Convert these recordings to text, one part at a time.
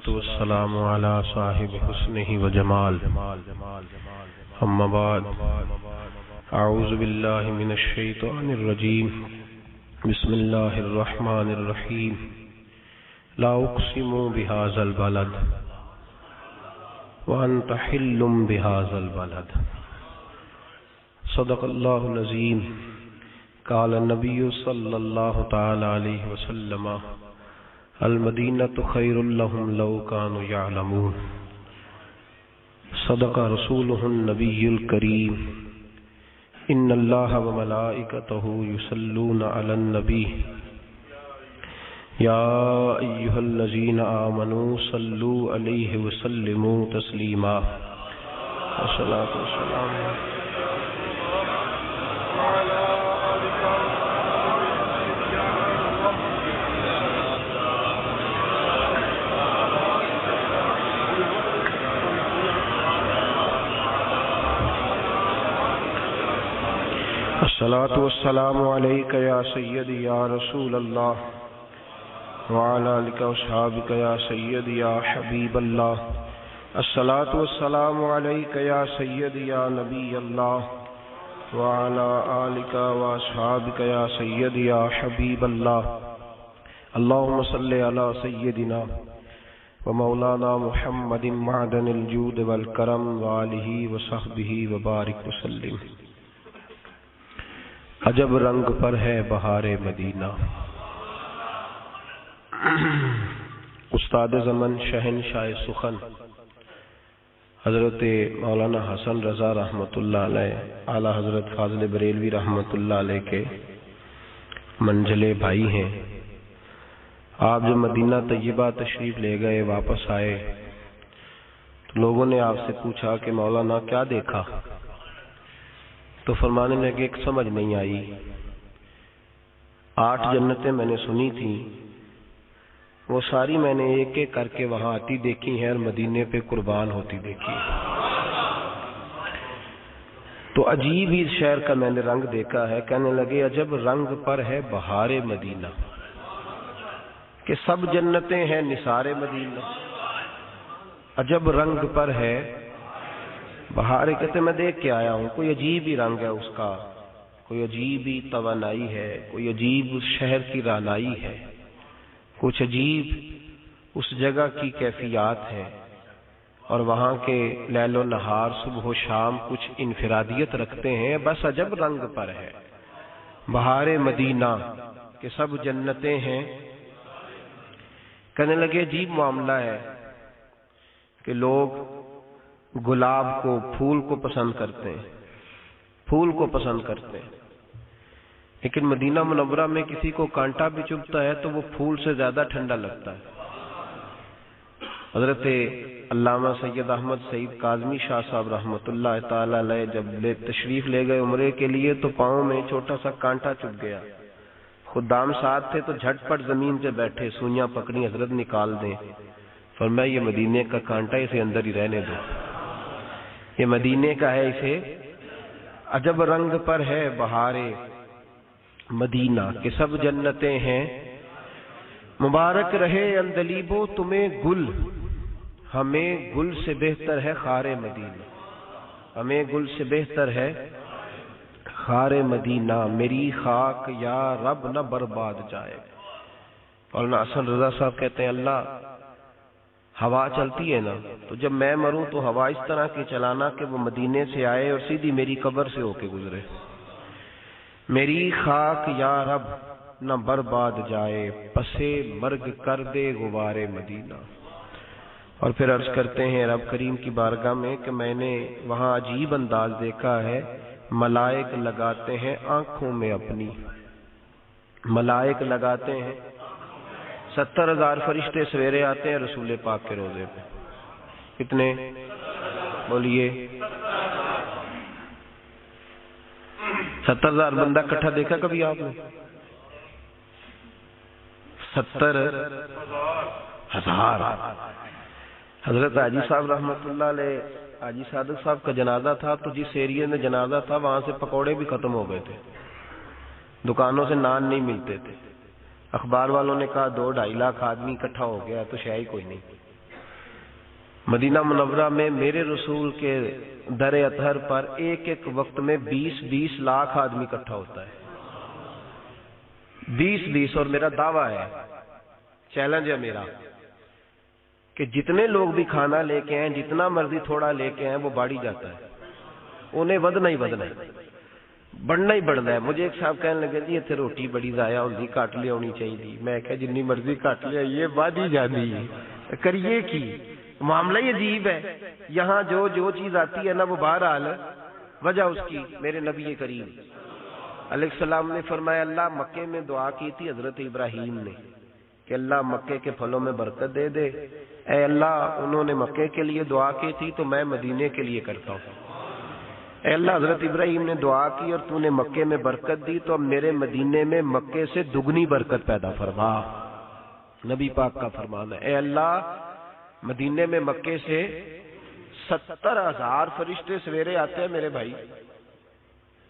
والصلاة والسلام على صاحب حسنه وجمال أما بعد أعوذ بالله من الشيطان الرجيم بسم الله الرحمن الرحيم لا أقسم بهذا البلد وأنت حل بهذا البلد صدق الله العظيم قال النبي صلى الله تعالى عليه وسلم المدینۃ خیر لهم لو كانوا يعلمون صدق رسوله النبی الکریم ان اللہ وملائکته یصلون علی النبی یا ایها الذین آمنوا صلوا علیہ وسلموا تسلیما والصلاة والسلام الصلاة والسلام عليك يا سيدي يا رسول الله وعلى آلك وصحابك يا سيدي يا حبيب الله الصلاة والسلام عليك يا سيدي يا نبي الله وعلى آلك وصحابك يا سيدي يا حبيب الله اللهم صل على سيدنا ومولانا محمد معدن الجود والكرم وآله وصحبه وبارك وسلم عجب رنگ پر ہے بہار مدینہ۔ استاد زمن شہنشاہ سخن حضرت مولانا حسن رضا رحمۃ اللہ علیہ، اعلیٰ حضرت فاضل بریلوی رحمۃ اللہ علیہ کے منجلے بھائی ہیں۔ آپ جب مدینہ طیبہ تشریف لے گئے، واپس آئے تو لوگوں نے آپ سے پوچھا کہ مولانا کیا دیکھا؟ تو فرمانے لگے ایک سمجھ نہیں آئی، 8 جنتیں میں نے سنی تھیں، وہ ساری میں نے ایک ایک کر کے وہاں آتی دیکھی ہیں اور مدینے پہ قربان ہوتی دیکھی۔ تو عجیب ہی شہر کا میں نے رنگ دیکھا ہے۔ کہنے لگے عجب رنگ پر ہے بہار مدینہ، کہ سب جنتیں ہیں نثار مدینہ، عجب رنگ پر ہے بہار۔ کہتے میں دیکھ کے آیا ہوں، کوئی عجیب ہی رنگ ہے اس کا، کوئی عجیب ہی توانائی ہے، کوئی عجیب اس شہر کی رانائی ہے، کچھ عجیب اس جگہ کی کیفیات ہے، اور وہاں کے لیل و نہار صبح و شام کچھ انفرادیت رکھتے ہیں۔ بس عجب رنگ پر ہے بہار مدینہ کہ سب جنتیں ہیں۔ کہنے لگے عجیب معاملہ ہے کہ لوگ گلاب کو، پھول کو پسند کرتے ہیں، پھول کو پسند کرتے ہیں، لیکن مدینہ منورہ میں کسی کو کانٹا بھی چبھتا ہے تو وہ پھول سے زیادہ ٹھنڈا لگتا ہے۔ حضرت علامہ سید احمد سعید کاظمی شاہ صاحب رحمۃ اللہ تعالی علیہ جب تشریف لے گئے عمرے کے لیے تو پاؤں میں چھوٹا سا کانٹا چبھ گیا۔ خدام ساتھ تھے تو جھٹ پٹ زمین پہ بیٹھے، سوئیاں پکڑی، حضرت نکال دیں۔ فرمایا یہ مدینے کا کانٹا، اسے اندر ہی رہنے دو، یہ مدینے کا ہے، اسے۔ عجب رنگ پر ہے بہار مدینہ کہ سب جنتیں ہیں، مبارک رہے اندلیبو تمہیں گل، ہمیں گل سے بہتر ہے خار مدینہ، ہمیں گل سے بہتر ہے خار مدینہ، میری خاک یا رب نہ برباد جائے۔ اور حسن رضا صاحب کہتے ہیں اللہ ہوا چلتی ہے نا، تو جب میں مروں تو ہوا اس طرح کی چلانا کہ وہ مدینے سے آئے اور سیدھی میری قبر سے ہو کے گزرے۔ میری خاک یا رب نہ برباد جائے، پسے مرگ کر دے غبار مدینہ۔ اور پھر عرض کرتے ہیں رب کریم کی بارگاہ میں کہ میں نے وہاں عجیب انداز دیکھا ہے، ملائک لگاتے ہیں آنکھوں میں اپنی، ملائک لگاتے ہیں، 70,000 فرشتے سویرے آتے ہیں رسول پاک کے روزے پہ۔ کتنے بولیے؟ 70,000 بندہ اکٹھا دیکھا کبھی آپ نے؟ 70,000۔ حضرت حاجی صاحب رحمۃ اللہ علیہ، حاجی صادق صاحب کا جنازہ تھا تو جس ایریے میں جنازہ تھا وہاں سے پکوڑے بھی ختم ہو گئے تھے، دکانوں سے نان نہیں ملتے تھے۔ اخبار والوں نے کہا 2-2.5 لاکھ آدمی اکٹھا ہو گیا تو شے ہی کوئی نہیں۔ مدینہ منورہ میں میرے رسول کے در اطہر پر ایک ایک وقت میں 20-20 لاکھ آدمی اکٹھا ہوتا ہے، 20-20، اور میرا دعویٰ ہے، چیلنج ہے میرا، کہ جتنے لوگ بھی کھانا لے کے آئیں، جتنا مرضی تھوڑا لے کے آئیں، وہ باڑی جاتا ہے، انہیں ودنا ہی ودنا ہے، بڑھنا ہی بڑھنا ہے۔ مجھے ایک صاحب کہنے لگے جی اتنے روٹی بڑی ضائع ہوتی، کٹ لے ہونی چاہیے۔ میں کہا جنی مرضی کٹ لیا، یہ بد ہی جانی ہے، کریے کی، معاملہ ہی عجیب ہے۔ یہاں جو چیز آتی ہے نا، وہ بہرحال وجہ اس کی میرے نبی کریم علیہ السلام نے فرمایا، اللہ مکے میں دعا کی تھی حضرت ابراہیم نے کہ اللہ مکے کے پھلوں میں برکت دے دے، اے اللہ انہوں نے مکے کے لیے دعا کی تھی تو میں مدینے کے لیے کرتا ہوں۔ اے اللہ حضرت ابراہیم نے دعا کی اور تو نے مکے میں برکت دی، تو اب میرے مدینے میں مکے سے دگنی برکت پیدا فرما۔ نبی پاک کا فرمان ہے، اے اللہ مدینے میں مکے سے 70,000 فرشتے سویرے آتے ہیں میرے بھائی،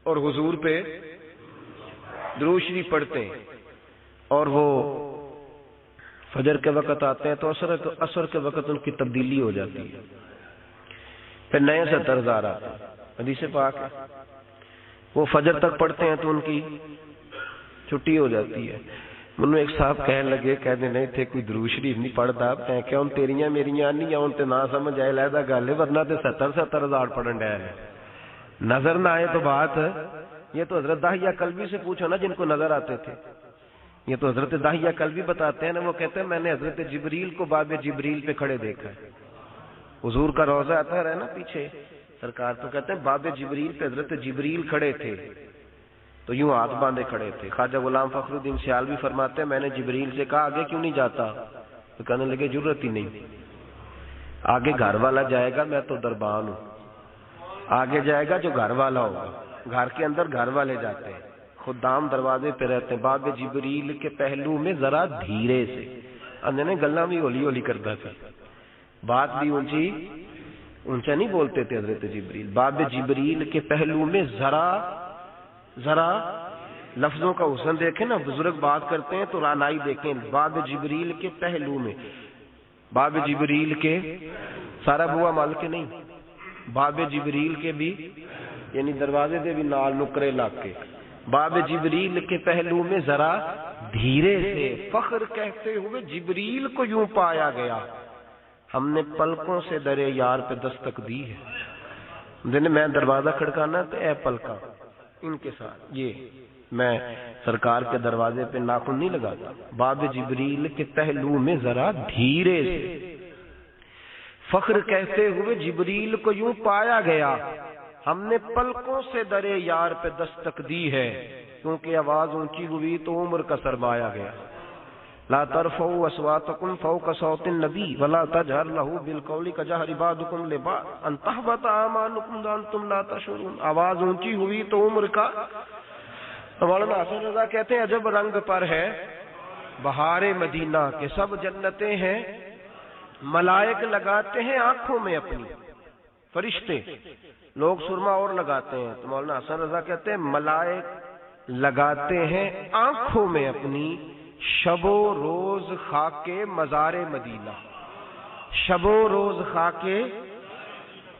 اور حضور پہ درود شریف پڑھتے ہیں، اور وہ فجر کے وقت آتے ہیں تو عصر کے وقت ان کی تبدیلی ہو جاتی ہے، پھر نئے 70,000 آتے ہیں، حدیث پاک ہے۔ وہ فجر تک پڑھتے ہیں تو ان کی چھٹی ہو جاتی ہے۔ منو ایک صاحب کہنے لگے، کہنے نہیں تھے کوئی درود شریف نہیں پڑھتا، میں کہ ان تیریاں میریاں نہیں آن تے نہ سمجھ آئے لہذا گل ہے، ورنہ تے 70,000 پڑھن ڈے ہیں، نظر نہ آئے تو بات۔ یہ تو حضرت داہیہ کلبی سے پوچھو نا جن کو نظر آتے تھے، یہ تو حضرت داہیہ کلبی بتاتے ہیں نا، وہ کہتے ہیں میں نے حضرت جبریل کو باب جبریل پہ کھڑے دیکھا ہے، حضور کا روضہ اطہر ہے نا پیچھے، سرکار تو کہتے ہیں باب جبریل پہ حضرت جبریل کھڑے تھے تو یوں ہاتھ باندھے کھڑے تھے۔ خواجہ غلام فخر الدین سیالوی فرماتے ہیں میں نے جبریل سے کہا آگے کیوں نہیں جاتا، تو کہنے لگے ضرورت ہی نہیں، آگے گھر والا جائے گا، میں تو دربان ہوں، آگے جائے گا جو گھر والا ہوگا، گھر کے اندر گھر والے جاتے ہیں، خدام دروازے پہ رہتے ہیں۔ باب جبریل کے پہلو میں ذرا دھیرے سے، اندر گلا بھی ہولی ہولی کرتا تھا، بات بھی اونچا نہیں بولتے تھے حضرت جبریل۔ باب جبریل کے پہلو میں ذرا لفظوں کا حسن دیکھیں نا، بزرگ بات کرتے ہیں تو رانائی دیکھیں۔ باب جبریل کے پہلو میں، باب جبریل کے سارا بوا مال کے نہیں، باب جبریل کے بھی یعنی دروازے دے بھی نال نکرے لاگ کے، باب جبریل کے پہلو میں ذرا دھیرے سے فخر کہتے ہوئے جبریل کو یوں پایا گیا، ہم نے پلکوں سے درے یار پہ دستک دی ہے۔ دن میں دروازہ کھڑکانا تو اے پلکا ان کے ساتھ، یہ میں سرکار کے دروازے پہ ناخن نہیں لگاتا۔ باب جبریل کے پہلو میں ذرا دھیرے سے فخر کہتے ہوئے جبریل کو یوں پایا گیا، ہم نے پلکوں سے درے یار پہ دستک دی ہے، کیونکہ آواز اونچی ہوئی تو عمر کا سرمایا گیا۔ لا ترفعوا اصواتکم فوق صوت النبی ولا تجہر لہ بالقول کجہر بعضکم لبعض ان تحبط اعمالکم وانتم لا تشعرون۔ آواز اونچی ہوئی تو عمر کا۔ مولانا حسن رضا کہتے ہیں عجب رنگ پر ہے بہار مدینہ کہ سب جنتیں ہیں، ملائک لگاتے ہیں آنکھوں میں اپنی، فرشتے لوگ سرما اور لگاتے ہیں، تو مولانا حسن رضا کہتے ہیں ملائک لگاتے ہیں آنکھوں میں اپنی، شب و روز خاک مزار مدینہ، شب و روز خاک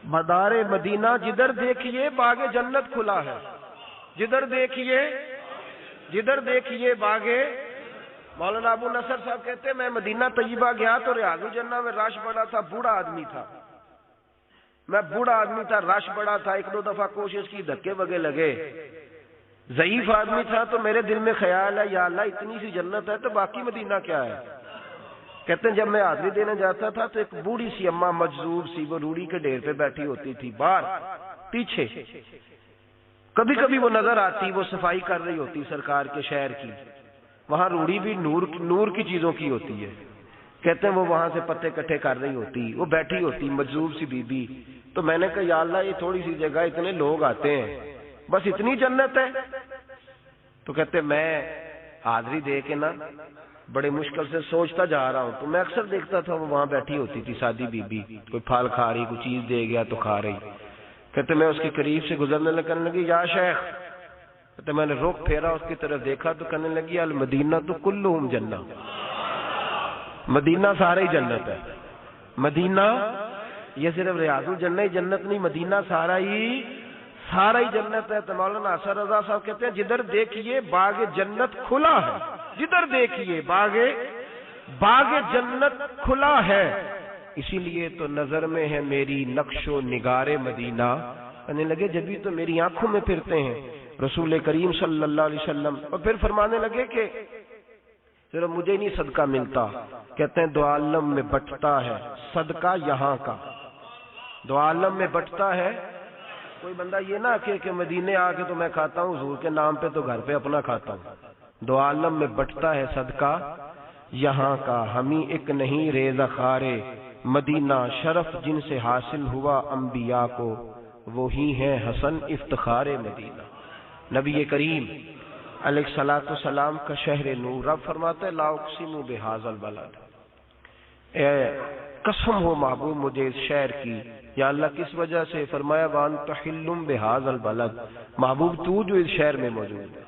مدار مدینہ، جدھر دیکھیے باغ جنت کھلا ہے، جدھر دیکھیے باغ۔ مولانا ابو نصر صاحب کہتے ہیں میں مدینہ طیبہ گیا تو ریاض الجنہ میں رش بڑا تھا، بوڑھا آدمی تھا، میں بوڑھا آدمی تھا، رش بڑا تھا، ایک دو دفعہ کوشش کی، دھکے وگے لگے، ضعیف آدمی تھا، تو میرے دل میں خیال ہے یا اللہ اتنی سی جنت ہے تو باقی مدینہ کیا ہے۔ کہتے ہیں جب میں حاضری دینے جاتا تھا تو ایک بوڑھی سی اماں مجذوب سی، وہ روڑی کے ڈھیر پہ بیٹھی ہوتی تھی، باہر پیچھے، کبھی کبھی وہ نظر آتی، وہ صفائی کر رہی ہوتی سرکار کے شہر کی، وہاں روڑی بھی نور کی چیزوں کی ہوتی ہے، کہتے ہیں وہ وہاں سے پتے کٹھے کر رہی ہوتی، وہ بیٹھی ہوتی مجذوب سی بی بی، تو میں نے کہا یا اللہ یہ تھوڑی سی جگہ اتنے لوگ آتے ہیں، بس اتنی جنت ہے؟ تو کہتے میں حاضری دے کے نا بڑے مشکل سے سوچتا جا رہا ہوں، تو میں اکثر دیکھتا تھا وہ وہاں بیٹھی ہوتی تھی سادی بی بی، کوئی پھل کھا رہی، کوئی چیز دے گیا تو کھا رہی، کہتے میں اس کے قریب سے گزرنے لگی یا شیخ، کہتے میں نے رخ پھیرا اس کی طرف دیکھا تو کہنے لگی المدینہ تو کلہم جنہ، مدینہ سارے ہی جنت ہے، مدینہ یہ صرف ریاض الجنہ ہی جنت نہیں، مدینہ سارا ہی جنت ہے۔ تو مولانا اثر رضا صاحب کہتے ہیں جدھر دیکھیے باغ جنت کھلا ہے، جدھر دیکھیے باغ جنت کھلا ہے، اسی لیے تو نظر میں ہے میری نقش و نگار مدینہ۔ کہنے لگے جبھی تو میری آنکھوں میں پھرتے ہیں رسول کریم صلی اللہ علیہ وسلم۔ اور پھر فرمانے لگے کہ صرف مجھے نہیں صدقہ ملتا، کہتے ہیں دو عالم میں بٹتا ہے صدقہ یہاں کا، دو عالم میں بٹتا ہے۔ کوئی بندہ یہ نہ کہ مدینے آ کے تو میں کھاتا ہوں حضور کے نام پہ، تو گھر پہ اپنا کھاتا ہوں۔ دو عالم میں بٹتا ہے صدقہ یہاں کا، ہمیں ایک نہیں ریزہ خارے مدینہ، شرف جن سے حاصل ہوا انبیاء کو وہی ہے حسن افتخار مدینہ۔ نبی کریم علیہ الصلوۃ والسلام کا شہر نور۔ رب فرماتا ہے لا اقسم بہذا البلد، اے قسم ہو محبوب مجھے اس شہر کی۔ یا اللہ کس وجہ سے؟ فرمایا وانت حل بہذا البلد، محبوب تو جو اس شہر میں موجود ہے،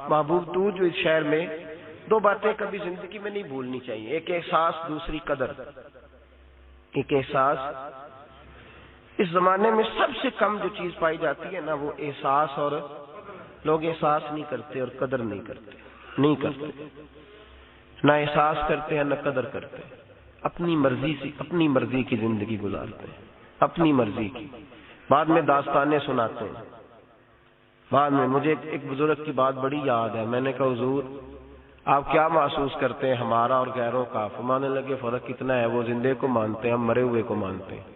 محبوب تو جو اس شہر میں۔ دو باتیں کبھی زندگی میں نہیں بھولنی چاہیے، ایک احساس، دوسری قدر۔ ایک احساس، اس زمانے میں سب سے کم جو چیز پائی جاتی ہے نا وہ احساس، اور لوگ احساس نہیں کرتے اور قدر نہیں کرتے، نہ احساس کرتے ہیں نہ قدر کرتے، اپنی مرضی کی زندگی گزارتے ہیں، اپنی مرضی کی۔ بعد میں داستانیں سناتے ہیں۔ بعد میں مجھے ایک بزرگ کی بات بڑی یاد ہے، میں نے کہا حضور آپ کیا محسوس کرتے ہیں ہمارا اور غیروں کا؟ فرمانے لگے فرق کتنا ہے، وہ زندے کو مانتے ہیں، ہم مرے ہوئے کو مانتے ہیں،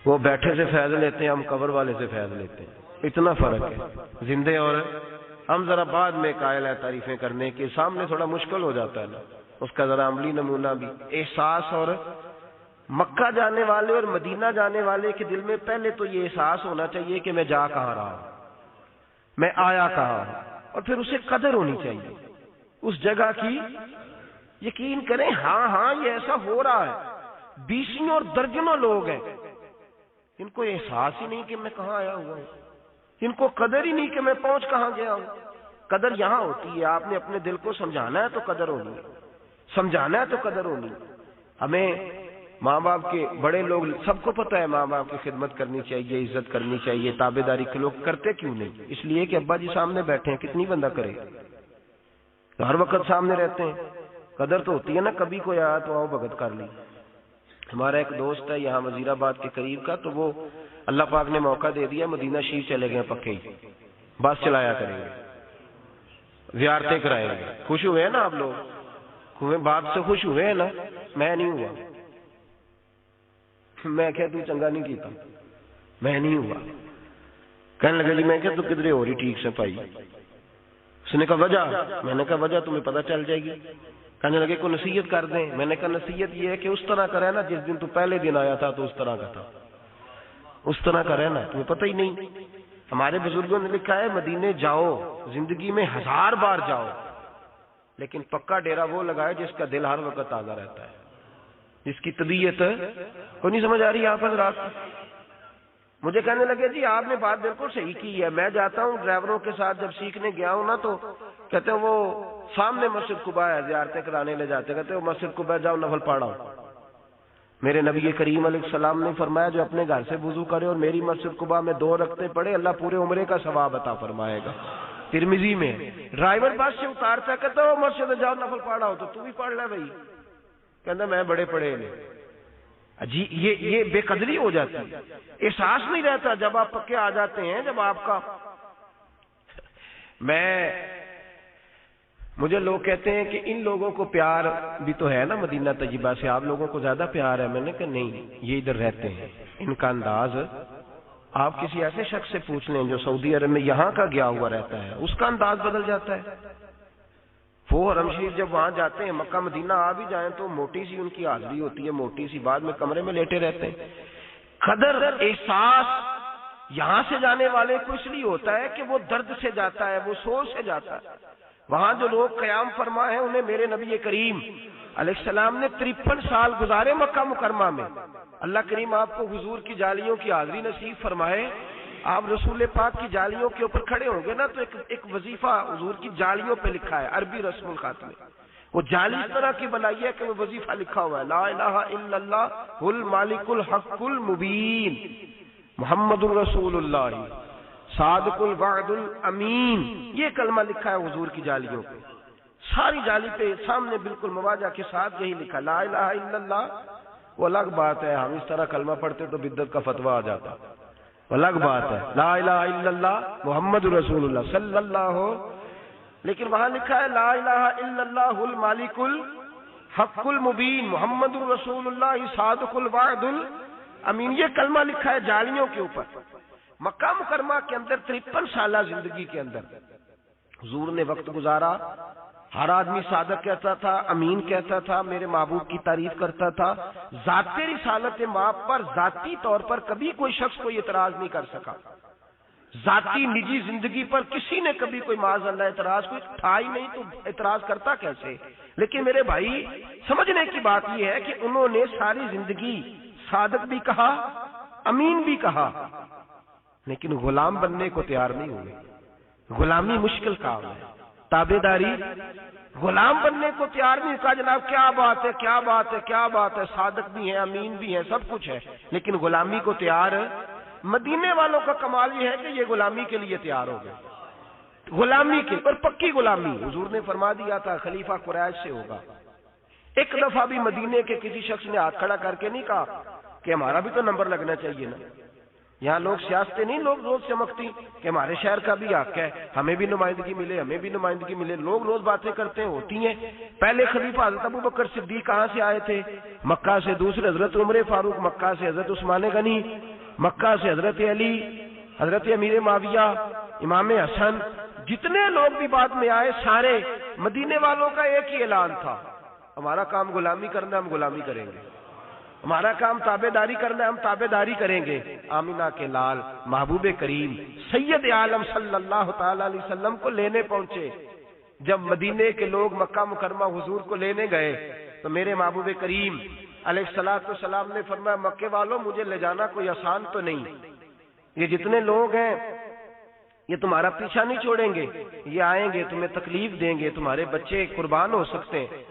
وہ بیٹھے سے فیض لیتے ہیں، ہم قبر والے سے فیض لیتے ہیں، اتنا فرق ہے زندے اور ہم۔ ذرا بعد میں قائل ہے تعریفیں کرنے کے، سامنے تھوڑا مشکل ہو جاتا ہے نا، اس کا ذرا عملی نمونہ بھی۔ احساس، اور مکہ جانے والے اور مدینہ جانے والے کے دل میں پہلے تو یہ احساس ہونا چاہیے کہ میں جا کہاں رہا ہوں، میں آیا کہاں ہوں، اور پھر اسے قدر ہونی چاہیے اس جگہ کی۔ یقین کریں ہاں یہ ایسا ہو رہا ہے، بیسوں اور درجنوں لوگ ہیں ان کو احساس ہی نہیں کہ میں کہاں آیا ہوا ہوں، ان کو قدر ہی نہیں کہ میں پہنچ کہاں گیا ہوں۔ قدر یہاں ہوتی ہے، آپ نے اپنے دل کو سمجھانا ہے تو قدر ہونی ہے، سمجھانا ہے تو قدر ہونی ہے۔ ہمیں ماں باپ کے بڑے لوگ سب کو پتہ ہے ماں باپ کی خدمت کرنی چاہیے، عزت کرنی چاہیے، تابع داری کے لوگ کرتے کیوں نہیں؟ اس لیے کہ ابا جی سامنے بیٹھے ہیں، کتنی بندہ کرے، ہر وقت سامنے رہتے ہیں۔ قدر تو ہوتی ہے نا، کبھی کوئی آیا تو آؤ بھگت کر لی۔ ہمارا ایک دوست ہے یہاں وزیر آباد کے قریب کا، تو وہ اللہ پاک نے موقع دے دیا، مدینہ شریف چلے گئے پکے ہی، بس چلایا کریں گے، زیارتیں کرائیں گے۔ خوش ہوئے ہیں نا آپ لوگ، بات سے خوش ہوئے ہیں نا؟ میں نہیں ہوا، میں کہ تو چنگا نہیں کیتا، میں نہیں ہوا۔ کہنے لگا جی میں کہ تو کدھر ہو رہی ٹھیک سے پائی؟ اس نے کہا وجہ؟ میں نے کہا وجہ تمہیں پتہ چل جائے گی۔ کہنے لگے کو نصیحت کر دیں؟ میں نے کہا نصیحت یہ ہے کہ اس طرح کا رہنا جس دن تو پہلے دن آیا تھا تو اس طرح کا تھا، اس طرح کا رہنا، تمہیں پتہ ہی نہیں۔ ہمارے بزرگوں نے لکھا ہے مدینے جاؤ، زندگی میں 1000 بار جاؤ، لیکن پکا ڈیرا وہ لگائے جس کا دل ہر وقت تازہ رہتا ہے، جس کی طبیعت کو نہیں سمجھ آ رہی آپ حضرات؟ مجھے کہنے لگے جی آپ نے بات بالکل صحیح کی ہے، میں جاتا ہوں ڈرائیوروں کے ساتھ جب سیکھنے گیا ہوں نا، تو کہتے ہیں وہ سامنے مسجد قباء ہے، زیارتیں کرانے لے جاتے، کہتے ہیں وہ مسجد قباء جاؤ نفل پڑھو۔ میرے نبی کریم علیہ السلام نے فرمایا جو اپنے گھر سے وضو کرے اور میری مسجد قباء میں 2 رکعتیں پڑھے، اللہ پورے عمرے کا ثواب عطا فرمائے گا۔ ترمذی میں ڈرائیور بس سے اتارتا کہتا وہ مسجد جاؤ نفل پڑھو، تو بھی پڑھ لے بھائی، کہتا میں بڑے پڑھے لے۔ جی یہ بے قدری ہو جاتی ہے، احساس نہیں رہتا جب آپ پکے آ جاتے ہیں۔ جب آپ کا مجھے لوگ کہتے ہیں کہ ان لوگوں کو پیار بھی تو ہے نا مدینہ طیبہ سے، آپ لوگوں کو زیادہ پیار ہے۔ میں نے کہا نہیں، یہ ادھر رہتے ہیں، ان کا انداز آپ کسی ایسے شخص سے پوچھ لیں جو سعودی عرب میں یہاں کا گیا ہوا رہتا ہے، اس کا انداز بدل جاتا ہے۔ وہ حرم شریف جب وہاں جاتے ہیں، مکہ مدینہ آ بھی جائیں تو موٹی سی ان کی حاضری ہوتی ہے، موٹی سی، بعد میں کمرے میں لیٹے رہتے ہیں۔ قدر احساس یہاں سے جانے والے کو اس لیے ہوتا ہے کہ وہ درد سے جاتا ہے، وہ سوز سے جاتا ہے۔ وہاں جو لوگ قیام فرما ہیں انہیں میرے نبی کریم علیہ السلام نے 53 سال گزارے مکہ مکرمہ میں۔ اللہ کریم آپ کو حضور کی جالیوں کی حاضری نصیب فرمائے۔ آپ رسول پاک کی جالیوں کے اوپر کھڑے ہوں گے نا تو ایک وظیفہ حضور کی جالیوں پہ لکھا ہے عربی رسم الخط میں، وہ جعلی اس طرح کی بنائی ہے کہ وہ وظیفہ لکھا ہوا ہے لا الہ الا اللہ المالک الحق المبین محمد الرسول اللہ صادق الوعد الامین، یہ کلمہ لکھا ہے حضور کی جالیوں پہ، ساری جالی پہ سامنے بالکل مواجہ کے ساتھ یہی لکھا لا الہ الا اللہ۔ وہ الگ بات ہے ہم اس طرح کلمہ پڑھتے تو بدعت کا فتویٰ آ جاتا، وہ الگ بات ہے لا الہ الا اللہ محمد رسول اللہ صلی اللہ، لیکن وہاں لکھا ہے لا الہ الا اللہ المالک الحق المبین محمد رسول اللہ صادق الوعد الامین، یہ کلمہ لکھا ہے جالیوں کے اوپر۔ مکہ مکرمہ کے اندر 53 سالہ زندگی کے اندر حضور نے وقت گزارا، ہر آدمی صادق کہتا تھا، امین کہتا تھا، میرے محبوب کی تعریف کرتا تھا، ذات رسالت ماں پر ذاتی طور پر کبھی کوئی شخص کوئی اعتراض نہیں کر سکا، ذاتی نجی زندگی پر کسی نے کبھی کوئی معاذ اللہ اعتراض کوئی تھا ہی نہیں، تو اعتراض کرتا کیسے؟ لیکن میرے بھائی سمجھنے کی بات یہ ہے کہ انہوں نے ساری زندگی صادق بھی کہا، امین بھی کہا، لیکن غلام بننے کو تیار نہیں ہوئے۔ غلامی مشکل کام ہے، تابع داری، غلام بننے کو تیار نہیں، کہا جناب کیا بات ہے کیا بات ہے کیا بات ہے، صادق بھی ہیں امین بھی ہیں سب کچھ ہے، لیکن غلامی کو تیار۔ مدینے والوں کا کمال یہ ہے کہ یہ غلامی کے لیے تیار ہو گئے، غلامی کے اور پکی غلامی۔ حضور نے فرما دیا تھا خلیفہ قریش سے ہوگا، ایک دفعہ بھی مدینے کے کسی شخص نے ہاتھ کھڑا کر کے نہیں کہا کہ ہمارا بھی تو نمبر لگنا چاہیے نا، یہاں لوگ سیاستیں نہیں لوگ روز چمکتی کہ ہمارے شہر کا بھی حق ہے، ہمیں بھی نمائندگی ملے ہمیں بھی نمائندگی ملے، لوگ روز باتیں کرتے ہیں ہوتی ہیں۔ پہلے خلیفہ حضرت ابو بکر صدیق کہاں سے آئے تھے؟ مکہ سے، دوسرے حضرت عمر فاروق، مکہ سے حضرت عثمان غنی، مکہ سے حضرت علی، حضرت امیر معاویہ، امام حسن، جتنے لوگ بھی بعد میں آئے سارے مدینے والوں کا ایک ہی اعلان تھا، ہمارا کام غلامی کرنا ہم غلامی کریں گے، ہمارا کام تابع داری کرنا ہے ہم تابع داری کریں گے۔ آمینہ کے لال محبوب کریم سید عالم صلی اللہ تعالی علیہ وسلم کو لینے پہنچے، جب مدینے کے لوگ مکہ مکرمہ حضور کو لینے گئے تو میرے محبوب کریم علیہ الصلوۃ والسلام نے فرمایا مکے والوں مجھے لے جانا کوئی آسان تو نہیں، یہ جتنے لوگ ہیں یہ تمہارا پیچھا نہیں چھوڑیں گے، یہ آئیں گے تمہیں تکلیف دیں گے، تمہارے بچے قربان ہو سکتے ہیں،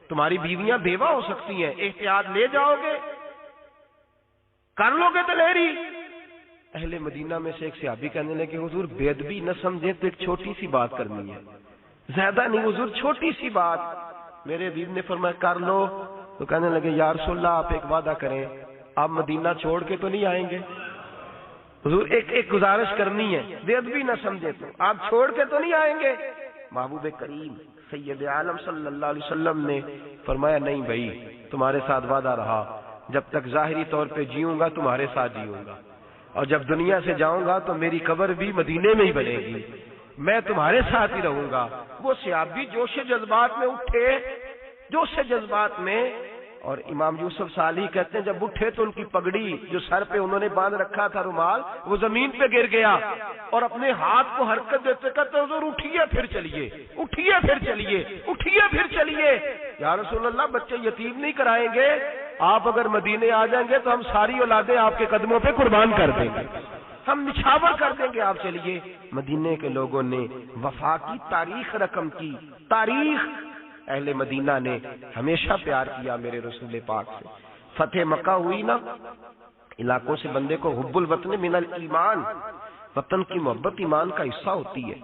تمہاری بیویاں بیوہ ہو سکتی ہیں، احتیاط لے جاؤ گے، کر لو گے دلیری۔ اہل مدینہ میں سے ایک صحابی کہنے لگے حضور بے ادبی نہ سمجھیں تو ایک چھوٹی سی بات کرنی ہے، زیادہ نہیں حضور چھوٹی سی بات۔ میرے حبیب نے فرمایا کر لو، تو کہنے لگے یا رسول اللہ آپ ایک وعدہ کریں، آپ مدینہ چھوڑ کے تو نہیں آئیں گے؟ حضور ایک گزارش کرنی ہے، بے ادبی نہ سمجھے تو آپ چھوڑ کے تو نہیں آئیں گے؟ محبوب کریم سید عالم صلی اللہ علیہ وسلم نے فرمایا نہیں بھائی تمہارے ساتھ وعدہ رہا، جب تک ظاہری طور پہ جیوں گا تمہارے ساتھ جیوں گا، اور جب دنیا سے جاؤں گا تو میری قبر بھی مدینے میں ہی بنے گی، میں تمہارے ساتھ ہی رہوں گا۔ وہ صحابی جوش جذبات میں اٹھے، جوش جذبات میں، اور امام یوسف صالح کہتے ہیں جب اٹھے تو ان کی پگڑی جو سر پہ انہوں نے باندھ رکھا تھا رومال وہ زمین پہ گر گیا، اور اپنے ہاتھ کو حرکت دیتے کہتے حضور اٹھیے پھر چلیے، اٹھیے پھر چلیے، اٹھیے پھر چلیے۔ یا رسول اللہ بچے یتیم نہیں کرائیں گے، آپ اگر مدینے آ جائیں گے تو ہم ساری اولادیں آپ کے قدموں پہ قربان کر دیں گے، ہم نچھاور کر دیں گے، آپ چلیے۔ مدینے کے لوگوں نے وفا کی تاریخ رقم کی، تاریخ اہل مدینہ نے ہمیشہ پیار کیا میرے رسول پاک سے۔ فتح مکہ ہوئی نا، علاقوں سے بندے کو حب الوطن من الایمان، وطن کی محبت ایمان کا حصہ ہوتی ہے۔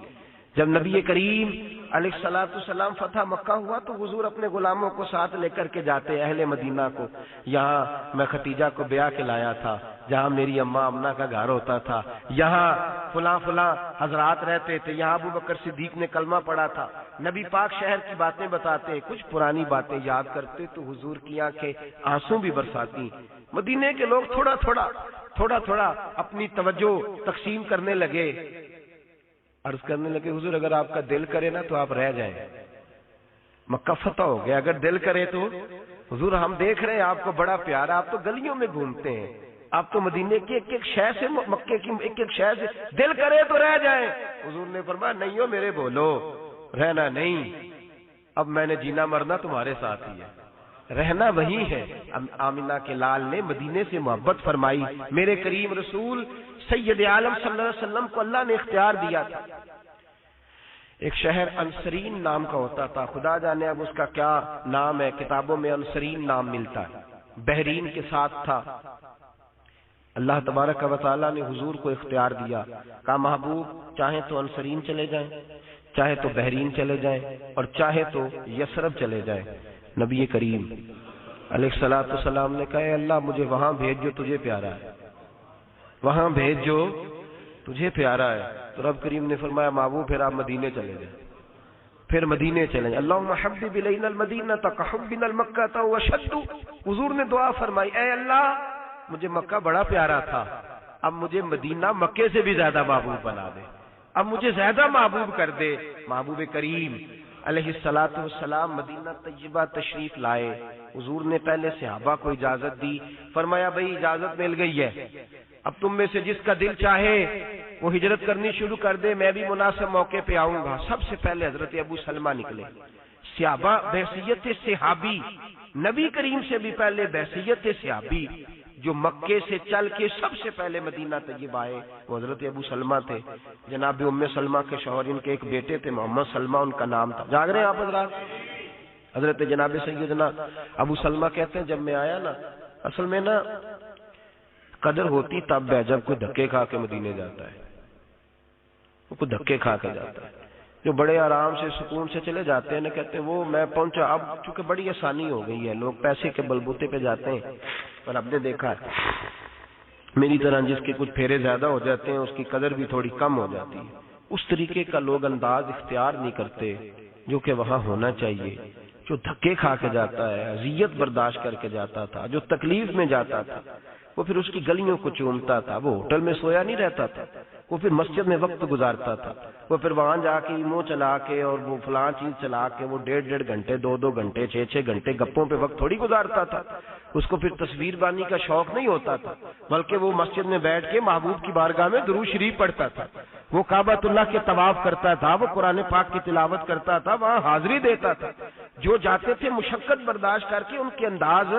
جب نبی کریم علیہ الصلوۃ والسلام فتح مکہ ہوا تو حضور اپنے غلاموں کو ساتھ لے کر کے جاتے اہل مدینہ کو، یہاں میں ختیجہ کو بیاہ کے لایا تھا، جہاں میری اماں امنہ کا گھر ہوتا تھا، یہاں فلاں فلاں حضرات رہتے تھے، یہاں ابو بکر صدیق نے کلمہ پڑھا تھا۔ نبی پاک شہر کی باتیں بتاتے، کچھ پرانی باتیں یاد کرتے تو حضور کی آنکھیں آنسو بھی برساتی۔ مدینے کے لوگ تھوڑا تھوڑا اپنی توجہ تقسیم کرنے لگے، عرض کرنے لگے حضور اگر آپ کا دل کرے نا تو آپ رہ جائیں، مکہ فتح ہو گیا، اگر دل کرے تو حضور ہم دیکھ رہے ہیں آپ کو بڑا پیار، آپ تو گلیوں میں گھومتے ہیں، آپ تو مدینے کی ایک ایک شے سے، مکے کی ایک ایک شے سے دل کرے تو رہ جائیں۔ حضور نے فرمایا نہیں ہو میرے بولو، رہنا نہیں، اب میں نے جینا مرنا تمہارے ساتھ ہی ہے، رہنا وہی ہے۔ آمینہ کے لال نے مدینے سے محبت فرمائی، میرے کریم رسول سید عالم صلی اللہ علیہ وسلم کو اللہ نے اختیار دیا تھا۔ ایک شہر انصرین نام کا ہوتا تھا، خدا جانے اب اس کا کیا نام ہے، کتابوں میں انصرین نام ملتا ہے، بحرین کے ساتھ تھا۔ اللہ تبارک و تعالیٰ نے حضور کو اختیار دیا، کہا محبوب چاہیں تو انصرین چلے جائیں، چاہے تو بحرین چلے جائیں، اور چاہے تو یثرب چلے جائیں۔ نبی کریم علیہ الصلوۃ والسلام نے کہا اے اللہ مجھے وہاں بھیج جو تجھے پیارا ہے، وہاں بھیج جو تجھے پیارا ہے۔ تو رب کریم نے فرمایا محبوب پھر آپ مدینے چلے جائیں، پھر مدینے چلے جائیں۔ اللہم حبب الینا المدینہ کحبنا المکہ وشد۔ حضور نے دعا فرمائی اے اللہ مجھے مکہ بڑا پیارا تھا، اب مجھے مدینہ مکے سے بھی زیادہ محبوب بنا دے، اب مجھے زیادہ محبوب کر دے۔ محبوب کریم علیہ الصلوۃ والسلام مدینہ طیبہ تشریف لائے۔ حضور نے پہلے صحابہ کو اجازت دی، فرمایا بھئی اجازت مل گئی ہے، اب تم میں سے جس کا دل چاہے وہ ہجرت کرنی شروع کر دے، میں بھی مناسب موقع پہ آؤں گا۔ سب سے پہلے حضرت ابو سلمہ نکلے، صحابہ بحیثیت صحابی، نبی کریم سے بھی پہلے بحیثیت صحابی جو مکے سے چل کے سب سے پہلے مدینہ طیبہ آئے وہ حضرت ابو سلمہ تھے۔ جناب ام سلمہ کے شوہر ان کے ایک بیٹے تھے محمد سلمہ ان کا نام تھا۔ جاگ رہے ہیں آپ حضرات؟ حضرت جناب سیدنا ابو سلمہ کہتے ہیں جب میں آیا نا، اصل میں نا قدر ہوتی تب ہے جب کوئی دھکے کھا کے مدینے جاتا ہے، وہ کوئی دھکے کھا کے جاتا ہے۔ جو بڑے آرام سے سکون سے چلے جاتے ہیں نا، کہتے ہیں وہ میں پہنچا، اب چونکہ بڑی آسانی ہو گئی ہے، لوگ پیسے کے بلبوتے پہ جاتے ہیں، اور اب نے دیکھا ہے میری طرح جس کے کچھ پھیرے زیادہ ہو جاتے ہیں اس کی قدر بھی تھوڑی کم ہو جاتی ہے۔ اس طریقے کا لوگ انداز اختیار نہیں کرتے جو کہ وہاں ہونا چاہیے۔ جو دھکے کھا کے جاتا ہے، اذیت برداشت کر کے جاتا تھا، جو تکلیف میں جاتا تھا، وہ پھر اس کی گلیوں کو چومتا تھا، وہ ہوٹل میں سویا نہیں رہتا تھا، وہ پھر مسجد میں وقت گزارتا تھا، وہ پھر وہاں جا کے ایمو چلا کے اور وہ فلاں چیز چلا کے وہ 1.5 گھنٹے 2 گھنٹے 6 گھنٹے گپوں پہ وقت تھوڑی گزارتا تھا۔ اس کو پھر تصویر بانی کا شوق نہیں ہوتا تھا، بلکہ وہ مسجد میں بیٹھ کے محبوب کی بارگاہ میں درود شریف پڑھتا تھا، وہ کعبۃ اللہ کے طواف کرتا تھا، وہ قرآن پاک کی تلاوت کرتا تھا، وہاں حاضری دیتا تھا۔ جو جاتے تھے مشقت برداشت کر کے ان کے انداز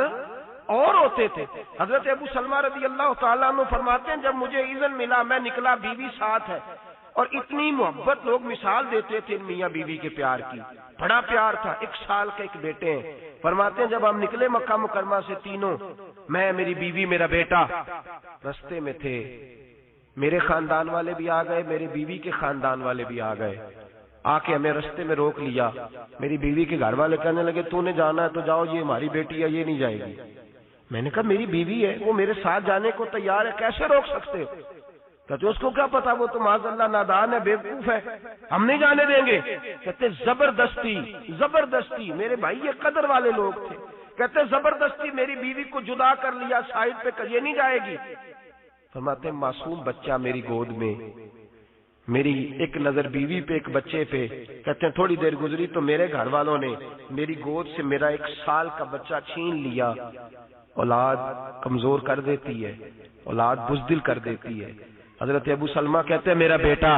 اور ہوتے تھے۔ حضرت ابو سلمہ رضی اللہ تعالیٰ عنہ فرماتے ہیں جب مجھے اذن ملا میں نکلا، بیوی ساتھ ہے، اور اتنی محبت لوگ مثال دیتے تھے میاں بیوی کے پیار کی، بڑا پیار تھا۔ 1 سال کے ایک بیٹے ہیں، فرماتے ہیں جب ہم نکلے مکہ مکرمہ سے تینوں، میں، میری بیوی، میرا بیٹا، رستے میں تھے، میرے خاندان والے بھی آ گئے، میری بیوی کے خاندان والے بھی آ گئے، آ کے ہمیں رستے میں روک لیا۔ میری بیوی کے گھر والے کہنے لگے تو نے جانا ہے تو جاؤ، یہ ہماری بیٹی ہے، یہ نہیں جائے گی۔ میں نے کہا میری بیوی ہے، وہ میرے ساتھ جانے کو تیار ہے، کیسے روک سکتے ہو؟ کہتے اس کو کیا پتا، وہ تو معاذ اللہ نادان ہے، بیوقوف ہے، ہم نہیں جانے دیں گے۔ کہتے زبردستی زبردستی، میرے بھائی یہ قدر والے لوگ تھے، کہتے زبردستی میری بیوی کو جدا کر لیا سائڈ پہ، یہ نہیں جائے گی۔ فرماتے معصوم بچہ میری گود میں، میری ایک نظر بیوی پہ ایک بچے پہ، کہتے ہیں تھوڑی دیر گزری تو میرے گھر والوں نے میری گود سے میرا 1 سال کا بچہ چھین لیا۔ اولاد کمزور کر دیتی ہے، اولاد بزدل کر دیتی ہے۔ حضرت ابو سلمہ کہتے ہیں میرا بیٹا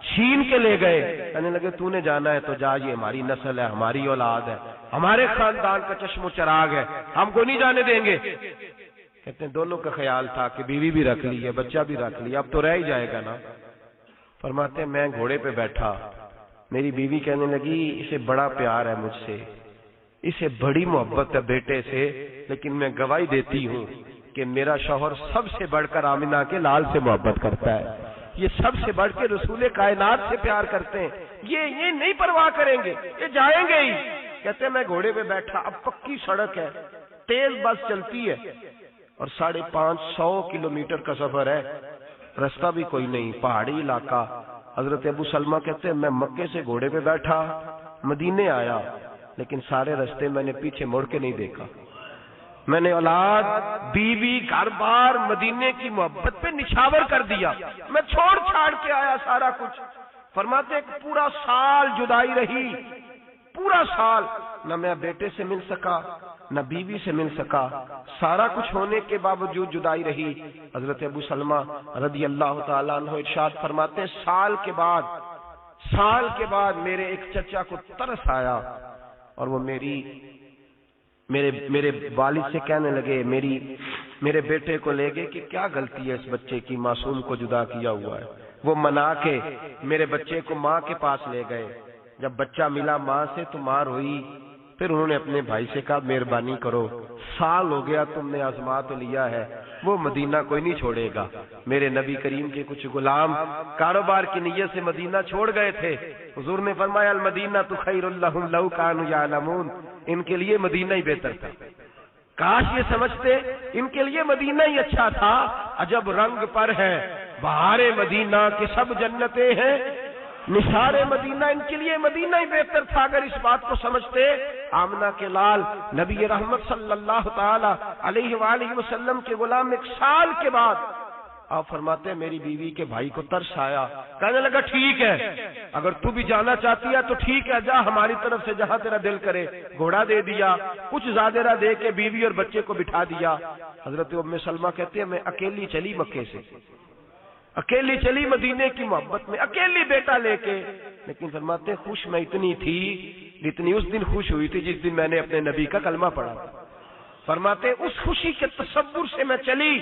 چھین کے لے گئے، کہنے لگے تو نے جانا ہے تو جا، یہ ہماری نسل ہے، ہماری اولاد ہے، ہمارے خاندان کا چشم و چراغ ہے، ہم کو نہیں جانے دیں گے۔ کہتے ہیں دونوں کا خیال تھا کہ بیوی بھی رکھ لی ہے، بچہ بھی رکھ لیا، اب تو رہ ہی جائے گا نا۔ فرماتے ہیں میں گھوڑے پہ بیٹھا، میری بیوی کہنے لگی اسے بڑا پیار ہے مجھ سے، اسے بڑی محبت ہے بیٹے سے، لیکن میں گواہی دیتی ہوں کہ میرا شوہر سب سے بڑھ کر آمنہ کے لال سے محبت کرتا ہے، یہ سب سے بڑھ کے رسول کائنات سے پیار کرتے ہیں، یہ نہیں پرواہ کریں گے، یہ جائیں گے ہی۔ کہتے ہیں میں گھوڑے پہ بیٹھا، اب پکی سڑک ہے، تیز بس چلتی ہے، اور 550 کلومیٹر کا سفر ہے، رستہ بھی کوئی نہیں، پہاڑی علاقہ۔ حضرت ابو سلمہ کہتے ہیں میں مکے سے گھوڑے پہ بیٹھا مدینے آیا، لیکن سارے رستے میں نے پیچھے مڑ کے نہیں دیکھا، میں نے اولاد، بیوی، گھر بار، مدینے کی محبت پہ نچھاور کر دیا، میں چھوڑ چھاڑ کے آیا سارا کچھ۔ فرماتے ایک پورا سال جدائی رہی، پورا سال، نہ میں بیٹے سے مل سکا، نہ بیوی سے مل سکا، سارا کچھ ہونے کے باوجود جدائی رہی۔ حضرت ابو سلمہ رضی اللہ تعالیٰ عنہ ارشاد فرماتے ہیں سال کے بعد میرے ایک چچا کو ترس آیا، اور وہ میرے والد سے کہنے لگے، میرے بیٹے کو لے گئے کہ کیا غلطی ہے اس بچے کی، معصوم کو جدا کیا ہوا ہے۔ وہ منا کے میرے بچے کو ماں کے پاس لے گئے. جب بچہ ملا ماں سے تو ماں روئی. پھر انہوں نے اپنے بھائی سے کہا مہربانی کرو، سال ہو گیا تم نے آزما تو لیا ہے، وہ مدینہ کوئی نہیں چھوڑے گا. میرے نبی کریم کے کچھ غلام کاروبار کی نیت سے مدینہ چھوڑ گئے تھے. حضور نے فرمایا المدینہ تو خیر لہم لو کانوا یعلمون، ان کے لیے مدینہ ہی بہتر تھا. کاش یہ سمجھتے ان کے لیے مدینہ ہی اچھا تھا. عجب رنگ پر ہے بہار مدینہ کے سب جنتیں ہیں، نثار مدینہ ان کے لیے مدینہ ہی بہتر تھا. اگر اس بات کو سمجھتے آمنہ کے لال نبی رحمت صلی اللہ تعالی علیہ وآلہ وسلم کے غلام 1 سال کے بعد آپ فرماتے ہیں میری بیوی کے بھائی کو ترس آیا، کہنے لگا ٹھیک ہے اگر تو بھی جانا چاہتی ہے تو ٹھیک ہے، جا ہماری طرف سے جہاں تیرا دل کرے. گھوڑا دے دیا، کچھ زادرہ دے کے بیوی اور بچے کو بٹھا دیا. حضرت ام سلمہ کہتے ہیں میں اکیلی چلی مکے سے، اکیلی چلی مدینے کی محبت میں، اکیلی بیٹا لے کے. لیکن فرماتے ہیں خوش میں اتنی تھی جتنی اس دن خوش ہوئی تھی جس دن میں نے اپنے نبی کا کلمہ پڑھا. فرماتے ہیں اس خوشی کے تصور سے میں چلی،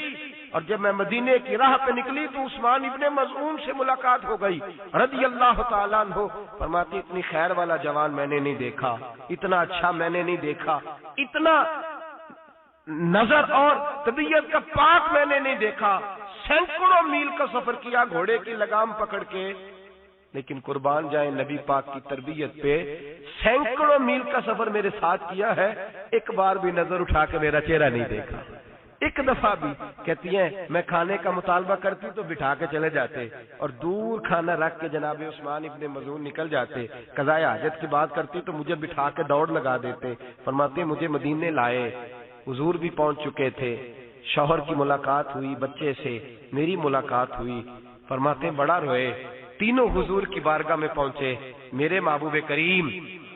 اور جب میں مدینے کی راہ پہ نکلی تو عثمان ابن مظعون سے ملاقات ہو گئی رضی اللہ تعالیٰ عنہ. فرماتے اتنی خیر والا جوان میں نے نہیں دیکھا، اتنا اچھا میں نے نہیں دیکھا، اتنا نظر اور طبیعت کا پاک میں نے نہیں دیکھا. سینکڑوں میل کا سفر کیا گھوڑے کی لگام پکڑ کے، لیکن قربان جائیں نبی پاک کی تربیت پہ سینکڑوں میل کا سفر میرے ساتھ کیا ہے، ایک بار بھی نظر اٹھا کے میرا چہرہ نہیں دیکھا. ایک دفعہ بھی. کہتی ہیں میں کھانے کا مطالبہ کرتی تو بٹھا کے چلے جاتے، اور دور کھانا رکھ کے جناب عثمان ابن مظعون نکل جاتے. قضاء حاجت کی بات کرتی تو مجھے بٹھا کے دوڑ لگا دیتے. فرماتے مجھے مدینے لائے، حضور بھی پہنچ چکے تھے، شوہر کی ملاقات ہوئی، بچے سے میری ملاقات ہوئی. فرماتے بڑا روئے. تینوں حضور کی بارگاہ میں پہنچے. میرے محبوب کریم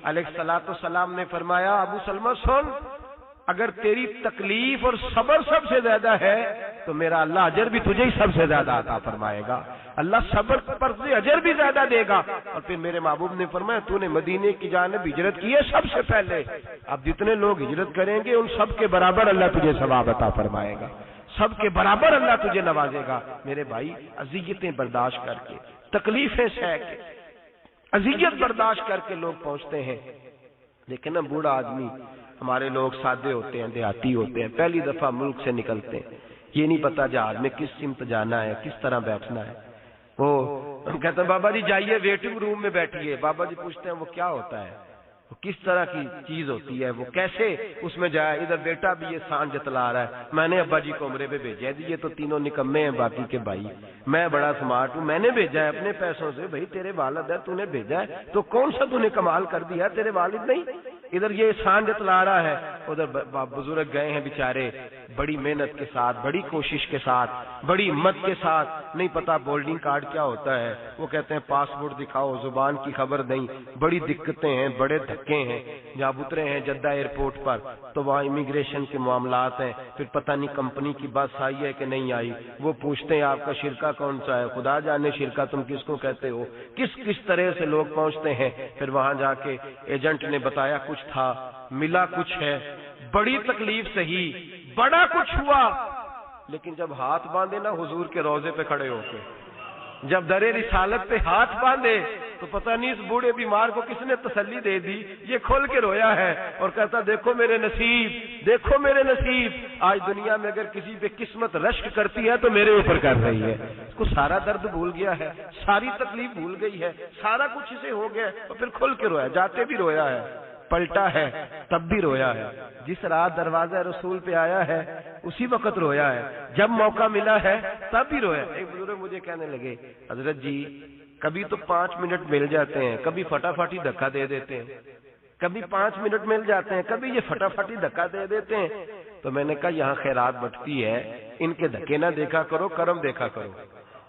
علیہ الصلوۃ والسلام نے فرمایا ابو سلمہ سن، اگر تیری تکلیف اور صبر سب سے زیادہ ہے تو میرا اللہ اجر بھی تجھے ہی سب سے زیادہ عطا فرمائے گا. اللہ صبر پر سے اجر بھی زیادہ دے گا. اور پھر میرے محبوب نے فرمایا تو نے مدینے کی جانب ہجرت کی ہے سب سے پہلے، اب جتنے لوگ ہجرت کریں گے ان سب کے برابر اللہ تجھے ثواب عطا فرمائے گا، سب کے برابر اللہ تجھے نوازے گا. میرے بھائی اذیتیں برداشت کر کے، تکلیفیں سہ کے، اذیت برداشت کر کے لوگ پہنچتے ہیں. لیکن نا بوڑھا آدمی، ہمارے لوگ سادے ہوتے ہیں، دیہاتی ہوتے ہیں، پہلی دفعہ ملک سے نکلتے ہیں، یہ نہیں پتا جہاز میں کس سمت جانا ہے، کس طرح بیٹھنا ہے. وہ کہتے ہیں بابا جی جائیے ویٹنگ روم میں بیٹھیے. بابا جی پوچھتے ہیں وہ کیا ہوتا ہے، وہ کس طرح کی چیز ہوتی ہے، وہ کیسے اس میں جائے. ادھر بیٹا بھی یہ سان جتلا رہا ہے، میں نے ابا جی کو عمرے پہ بھیجا. یہ تو تینوں نکمے ہیں باقی کے بھائی، میں بڑا سمارٹ ہوں، میں نے بھیجا ہے اپنے پیسوں سے. بھائی تیرے والد ہے، تو نے بھیجا ہے تو کون سا تو نے کمال کر دیا، تیرے والد نہیں. ادھر یہ سان جتلا رہا ہے، ادھر بزرگ گئے ہیں بیچارے بڑی محنت کے ساتھ، بڑی کوشش کے ساتھ، بڑی ہمت کے ساتھ. نہیں پتا بولڈنگ کارڈ کیا ہوتا ہے، وہ کہتے ہیں پاسپورٹ دکھاؤ، زبان کی خبر نہیں، بڑی دقتیں ہیں، بڑے دھکے ہیں. جب اترے ہیں جدہ ایئرپورٹ پر تو وہاں امیگریشن کے معاملات ہیں. پھر پتہ نہیں کمپنی کی بس آئی ہے کہ نہیں آئی، وہ پوچھتے ہیں آپ کا شرکہ کون سا ہے. خدا جانے شرکہ تم کس کو کہتے ہو. کس کس طرح سے لوگ پہنچتے ہیں. پھر وہاں جا کے ایجنٹ نے بتایا کچھ تھا، ملا کچھ ہے، بڑی تکلیف سہی، بڑا کچھ ہوا. لیکن جب ہاتھ باندھے نا حضور کے روضے پہ کھڑے ہو کے، جب در رسالت پہ ہاتھ باندھے تو پتہ نہیں اس بوڑھے بیمار کو کس نے تسلی دے دی. یہ کھول کے رویا ہے اور کہتا دیکھو میرے نصیب، دیکھو میرے نصیب. آج دنیا میں اگر کسی پہ قسمت رشک کرتی ہے تو میرے اوپر کر رہی ہے. اس کو سارا درد بھول گیا ہے، ساری تکلیف بھول گئی ہے، سارا کچھ اسے ہو گیا اور پھر کھول کے رویا. جاتے بھی رویا ہے، پلٹا ہے تب بھی رویا ہے. جس رات دروازہ رسول پہ آیا ہے اسی وقت رویا ہے، جب موقع ملا ہے تب بھی رویا. ایک بزرگ مجھے کہنے لگے حضرت جی کبھی تو 5 منٹ مل جاتے ہیں، کبھی فٹافٹ ہی دھکا دے دیتے ہیں. کبھی 5 منٹ مل جاتے ہیں، کبھی یہ فٹافٹ ہی دھکا دے دیتے ہیں. تو میں نے کہا یہاں خیرات بٹتی ہے، ان کے دھکے نہ دیکھا کرو، کرم دیکھا کرو.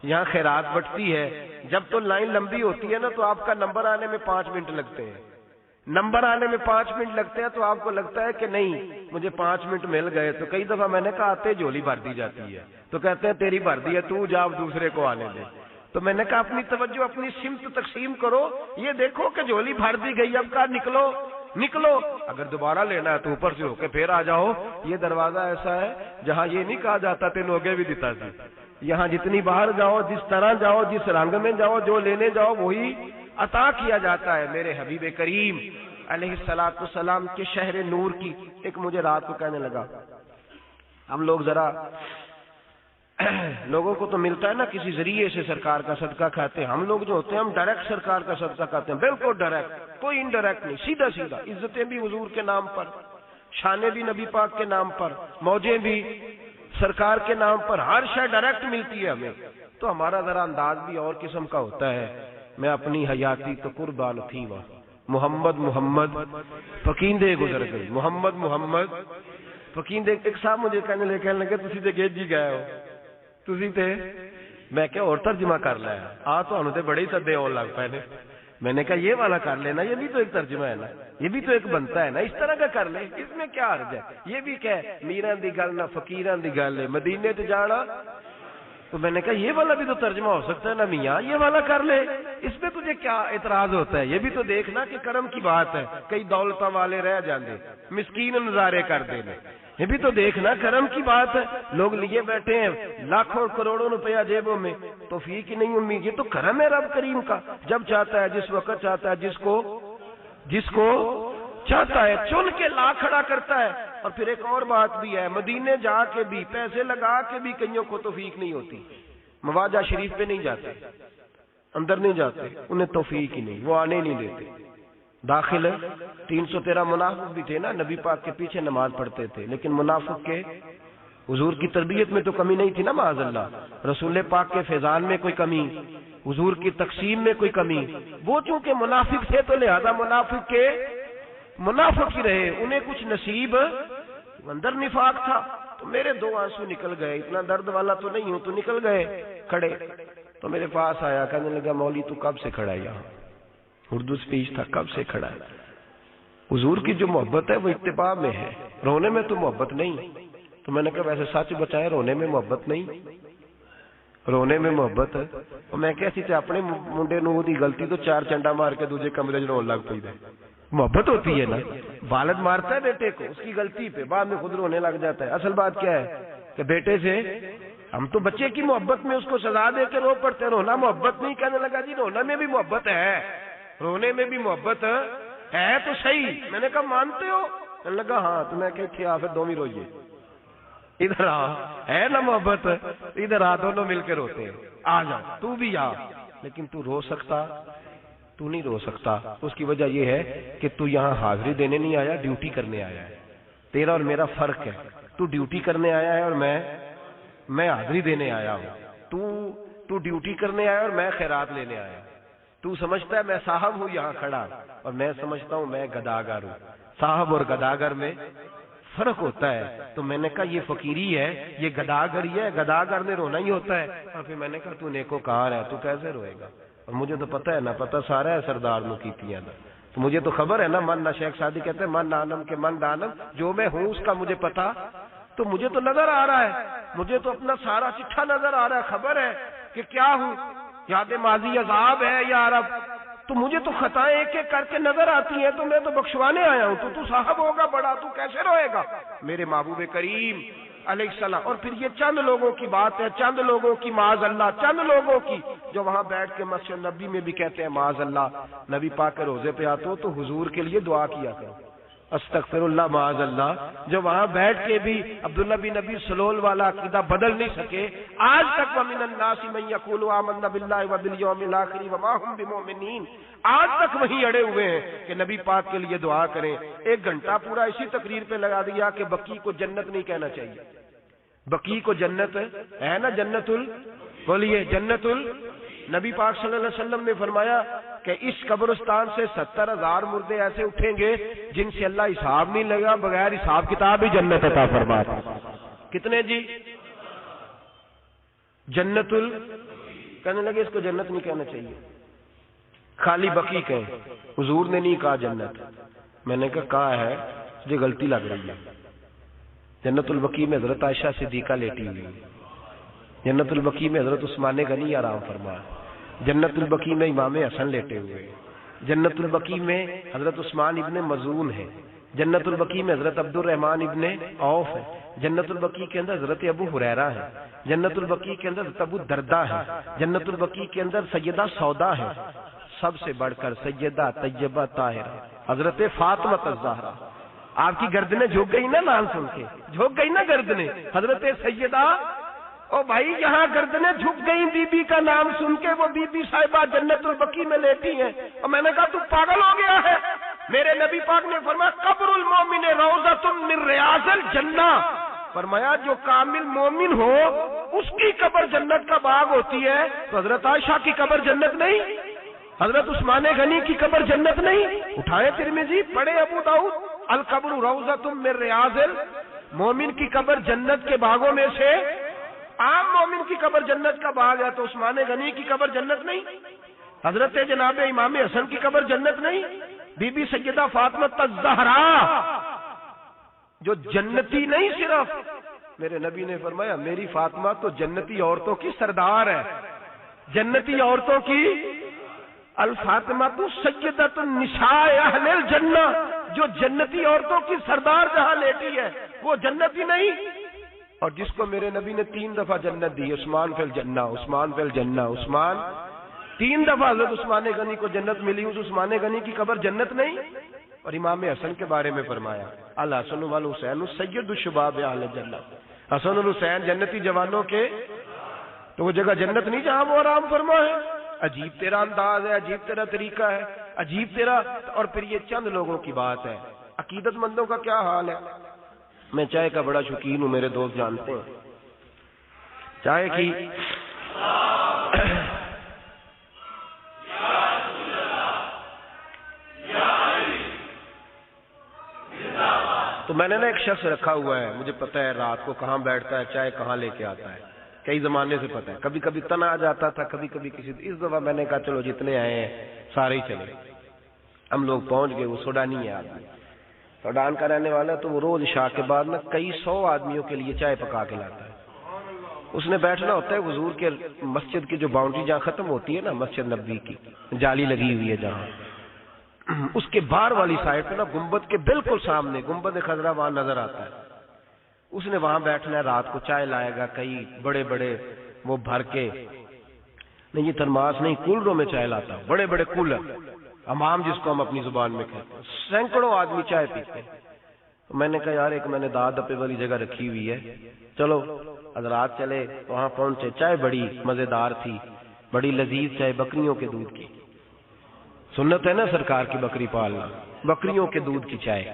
یہاں خیرات بٹتی ہے، جب تو لائن لمبی ہوتی ہے نا تو آپ کا نمبر آنے میں 5 منٹ لگتے ہیں. نمبر آنے میں 5 منٹ لگتے ہیں تو آپ کو لگتا ہے کہ نہیں مجھے 5 منٹ مل گئے. تو کئی دفعہ میں نے کہا آتے جھولی بھر دی جاتی ہے، تو کہتے ہیں تیری بھر دی ہے تو جا دوسرے کو آنے دے. تو میں نے کہا اپنی توجہ اپنی سمت تقسیم کرو، یہ دیکھو کہ جھولی بھر دی گئی، اب کہا نکلو نکلو. اگر دوبارہ لینا ہے تو اوپر سے ہو کے پھر آ جاؤ. یہ دروازہ ایسا ہے جہاں یہ نہیں کہا جاتا تین ہوگے بھی دیتا سی، یہاں جتنی باہر جاؤ، جس طرح جاؤ، جس رنگ میں جاؤ، جو لینے جاؤ وہی عطا کیا جاتا ہے۔ میرے حبیب کریم علیہ الصلوۃ والسلام کے شہر نور کی ایک مجھے رات کو کہنے لگا، ہم لوگ ذرا لوگوں کو تو ملتا ہے نا کسی ذریعے سے سرکار کا صدقہ کھاتے ہیں، ہم لوگ جو ہوتے ہیں ہم ڈائریکٹ سرکار کا صدقہ کھاتے ہیں، بالکل ڈائریکٹ، کوئی انڈائریکٹ نہیں، سیدھا سیدھا، عزتیں بھی حضور کے نام پر، شانیں بھی نبی پاک کے نام پر، موجیں بھی سرکار کے نام پر، ہر شے ڈائریکٹ ملتی ہے ہمیں، تو ہمارا ذرا انداز بھی اور قسم کا ہوتا ہے۔ میں اپنی حیاتی تو قربان تھی وہاں، محمد محمد فقیندے گزر گئی، محمد محمد فقیندے۔ ایک صاحب مجھے کہنے لگے تسی تے گیج جی گئے ہو، تسی تے، میں کیا اور ترجمہ کر لیا، تانوں تے بڑے ہی سدے آن لگ پے نے۔ میں نے کہا یہ والا کر لینا، یہ بھی تو ایک ترجمہ ہے نا، یہ بھی تو ایک بنتا ہے نا، اس طرح کا کر لے، اس میں کیا حرج ہے؟ یہ بھی کہ میران دی گل نہ فقیران دی گل ہے، مدینے تے جانا، تو میں نے کہا یہ والا بھی تو ترجمہ ہو سکتا ہے نا میاں، یہ والا کر لے، اس میں تجھے کیا اعتراض ہوتا ہے؟ یہ بھی تو دیکھنا کہ کرم کی بات ہے، کئی دولتوں والے رہ جاندے، مسکین نظارے کر دینے، یہ بھی تو دیکھنا کرم کی بات ہے۔ لوگ لیے بیٹھے ہیں لاکھوں کروڑوں روپیہ جیبوں میں، توفیق ہی نہیں امید، یہ تو کرم ہے رب کریم کا، جب چاہتا ہے، جس وقت چاہتا ہے، جس کو چاہتا ہے چن کے لا کھڑا کرتا ہے۔ اور پھر ایک اور بات بھی ہے، مدینے جا کے بھی پیسے لگا کے بھی کئیوں کو توفیق نہیں ہوتی، مواجہ شریف پہ نہیں جاتے، اندر نہیں جاتے، انہیں توفیق ہی نہیں، وہ آنے نہیں دیتے۔ داخل 313 منافق بھی تھے نا، نبی پاک کے پیچھے نماز پڑھتے تھے، لیکن منافق کے حضور کی تربیت میں تو کمی نہیں تھی نا، معاذ اللہ، رسول پاک کے فیضان میں کوئی کمی، حضور کی تقسیم میں کوئی کمی، وہ چونکہ منافق تھے تو لہذا منافق کے منافق ہی رہے، انہیں کچھ نصیب اندر نفاق تھا۔ تو میرے دو آنسو نکل گئے، اتنا درد والا تو نہیں ہوں، تو نکل گئے کھڑے، تو میرے پاس آیا، کہنے لگا مولوی تو کب سے کھڑا ہے یہاں؟ اردو سپیچ تھا، کب سے کھڑا ہے؟ حضور کی جو محبت ہے وہ اتباع میں ہے، رونے میں تو محبت نہیں۔ تو میں نے کہا ویسے سچ بچائے، رونے میں محبت نہیں، رونے میں محبت ہے۔ اور میں کہتی تھی اپنے منڈے نو دی غلطی تو چار چنڈا مار کے دوسرے کمرے رون لگ پئی ہے، محبت ہوتی ہے نا، والد مارتا ہے بیٹے کو اس کی غلطی پہ، بعد میں خود رونے لگ جاتا ہے۔ اصل بات کیا ہے کہ بیٹے سے ہم تو بچے کی محبت میں اس کو سزا دے کے رو پڑتے ہیں، رونا محبت نہیں۔ کہنے لگا جی رونا میں بھی محبت ہے، رونے میں بھی محبت ہے تو صحیح۔ میں نے کہا مانتے ہو؟ کہنے لگا ہاں۔ تو میں کہ آ پھر دونوں روئیے، ادھر آ، ہے نا محبت، ادھر آ، دونوں مل کے روتے ہیں، آ جا تو بھی آ۔ لیکن تو رو سکتا، تو نہیں رو سکتا، اس کی وجہ یہ ہے کہ تو یہاں حاضری دینے نہیں آیا، ڈیوٹی کرنے آیا ہے۔ تیرا اور میرا فرق ہے، تو ڈیوٹی کرنے آیا ہے اور میں حاضری دینے آیا ہوں۔ تو ڈیوٹی کرنے آیا اور میں خیرات لینے آیا۔ تو سمجھتا ہے میں صاحب ہوں یہاں کھڑا، اور میں سمجھتا ہوں میں گداگر ہوں۔ صاحب اور گداگر میں فرق ہوتا ہے۔ تو میں نے کہا یہ فقیری ہے، یہ گداگر ہی ہے، گداگر نے رونا ہی ہوتا ہے۔ اور پھر میں نے کہا تو نیکوکار ہے، تو کیسے روئے گا؟ اور مجھے تو پتہ ہے نا، پتہ سارا ہے سردار نو کیتیاں دا، تو مجھے تو خبر ہے نا، من نہ شیخ سعدی کہتے ہیں من دانم کے من دانم، جو میں ہوں اس کا مجھے پتا، تو مجھے تو نظر آ رہا ہے، مجھے تو اپنا سارا چٹھا نظر آ رہا ہے، خبر ہے کہ کیا ہوں، یاد ماضی عذاب ہے یا رب، تو مجھے تو خطائیں ایک ایک کر کے نظر آتی ہیں، تو میں تو بخشوانے آیا ہوں، تو صاحب ہوگا بڑا، تو کیسے روئے گا؟ میرے محبوب کریم علیہ السلام۔ اور پھر یہ چند لوگوں کی بات ہے، چند لوگوں کی، معاذ اللہ، چند لوگوں کی جو وہاں بیٹھ کے مسجد نبی میں بھی کہتے ہیں معاذ اللہ، نبی پاک کے روزے پہ آتے ہو تو حضور کے لیے دعا کیا کرو، استغفر اللہ معاذ اللہ، جو وہاں بیٹھ کے بھی عبداللہ بن نبی سلول والا عقیدہ بدل نہیں سکے آج تک۔ وَمِنَ النَّاسِ مَن يَقُولُ آمَنَّا بِاللَّهِ وَبِالْيَوْمِ الْآخِرِ وَمَا هُم بِمُؤْمِنِينَ، آج تک وہیں اڑے ہوئے ہیں کہ نبی پاک کے لیے دعا کریں۔ ایک گھنٹہ پورا اسی تقریر پہ لگا دیا کہ بقی کو جنت نہیں کہنا چاہیے، بقی کو جنت ہے نا، جنت بولیے جنت نبی پاک صلی اللہ علیہ وسلم نے فرمایا کہ اس قبرستان سے 70,000 مردے ایسے اٹھیں گے جن سے اللہ حساب نہیں لگا، بغیر حساب کتاب ہی جنت عطا فرماتا۔ کتنے جی؟ جنت کہنے لگے اس کو جنت نہیں کہنا چاہیے، خالی بقی کہیں، حضور نے نہیں کہا جنت۔ میں نے کہا ہے مجھے غلطی لگ رہی ہے، جنت البقیع میں حضرت عائشہ صدیقہ لیٹی ہوئی، جنت البقیع میں حضرت عثمان غنی آرام فرما، جنت البقیع میں امام حسن لیٹے ہوئے، جنت البقیع میں حضرت عثمان ابن مظعون ہے، جنت البقیع میں حضرت عبد الرحمن ابن عوف ہے، جنت البقیع کے اندر حضرت ابو ہریرہ ہے، جنت البقیع کے اندر حضرت ابو درداء ہے، جنت البقیع کے اندر سیدہ سودا ہے، سب سے بڑھ کر سیدہ طیبہ طاہرہ حضرت فاطمہ الزہرا۔ آپ کی گردنیں جھک گئی نا نام سن کے، جھک گئی نا گردنیں حضرت سیدہ، او بھائی یہاں گردنیں جھک گئی بی بی کا نام سن کے، وہ بی بی صاحبہ جنت البقیع میں لیٹی ہیں، اور میں نے کہا تو پاگل ہو گیا ہے؟ میرے نبی پاک نے فرمایا قبر المومن روضۃ من ریاض الجنہ، فرمایا جو کامل مومن ہو اس کی قبر جنت کا باغ ہوتی ہے، تو حضرت عائشہ کی قبر جنت نہیں؟ حضرت عثمان غنی کی قبر جنت نہیں؟ اٹھائے ترمذی، پڑھے ابو داؤد، القبر روضۃ من ریاض المومن کی قبر جنت کے باغوں میں سے، عام مومن کی قبر جنت کا باغ ہے، تو عثمان غنی کی قبر جنت نہیں؟ حضرت جناب امام حسن کی قبر جنت نہیں؟ بی بی سیدہ فاطمہ الزہرا جو جنتی نہیں، صرف میرے نبی نے فرمایا میری فاطمہ تو جنتی عورتوں کی سردار ہے، جنتی عورتوں کی الفاطمہ تو سیدۃ النساء اہل الجنہ، جو جنتی عورتوں کی سردار جہاں لیٹی ہے وہ جنتی نہیں؟ اور جس کو میرے نبی نے 3 دفعہ جنت دی، عثمان فی الجنہ، عثمان فی الجنہ، عثمان 3 دفعہ حضرت عثمان غنی کو جنت ملی، اس عثمان غنی کی قبر جنت نہیں؟ اور امام حسن کے بارے میں فرمایا الحسن والحسین سید الشباب اہل الجنہ، حسن اور حسین جنتی جوانوں کے، تو وہ جگہ جنت نہیں جہاں وہ آرام فرما ہے؟ عجیب تیرا انداز ہے، عجیب تیرا طریقہ ہے، عجیب تیرا۔ اور پھر یہ چند لوگوں کی بات ہے، عقیدت مندوں کا کیا حال ہے؟ میں چائے کا بڑا شوقین ہوں، میرے دوست جانتے ہیں چائے کی تو میں نے نا ایک شخص رکھا ہوا ہے، مجھے پتہ ہے رات کو کہاں بیٹھتا ہے، چائے کہاں لے کے آتا ہے، کئی زمانے سے پتہ ہے، کبھی کبھی تنا آ جاتا تھا، کبھی کبھی کسی، اس دفعہ میں نے کہا چلو جتنے آئے ہیں سارے ہی چلے۔ ہم لوگ پہنچ گئے، وہ سوڈانی ہے آدمی، سوڈان کا رہنے والا ہے، تو وہ روز عشاء کے بعد نا کئی 100 آدمیوں کے لیے چائے پکا کے لاتا ہے۔ اس نے بیٹھنا ہوتا ہے حضور کے مسجد کی جو باؤنڈری جہاں ختم ہوتی ہے نا، مسجد نبوی کی جالی لگی ہوئی ہے جہاں، اس کے باہر والی سائڈ پہ نا گنبد کے بالکل سامنے گنبد خضرا وہاں نظر آتا ہے، اس نے وہاں بیٹھنا ہے، رات کو چائے لائے گا، کئی بڑے بڑے وہ بھر کے، نہیں یہ ترماس نہیں، کولروں میں چائے لاتا، بڑے بڑے کولر، امام جس کو ہم اپنی زبان میں کہتے ہیں، سینکڑوں آدمی چائے پیتے ہیں۔ میں نے کہا یار ایک میں نے داد دپے والی جگہ رکھی ہوئی ہے، چلو حضرات چلے، وہاں پہنچے، چائے بڑی مزیدار تھی، بڑی لذیذ چائے، بکریوں کے دودھ کی، سنت ہے نا سرکار کی بکری پالنا، بکریوں کے دودھ کی چائے۔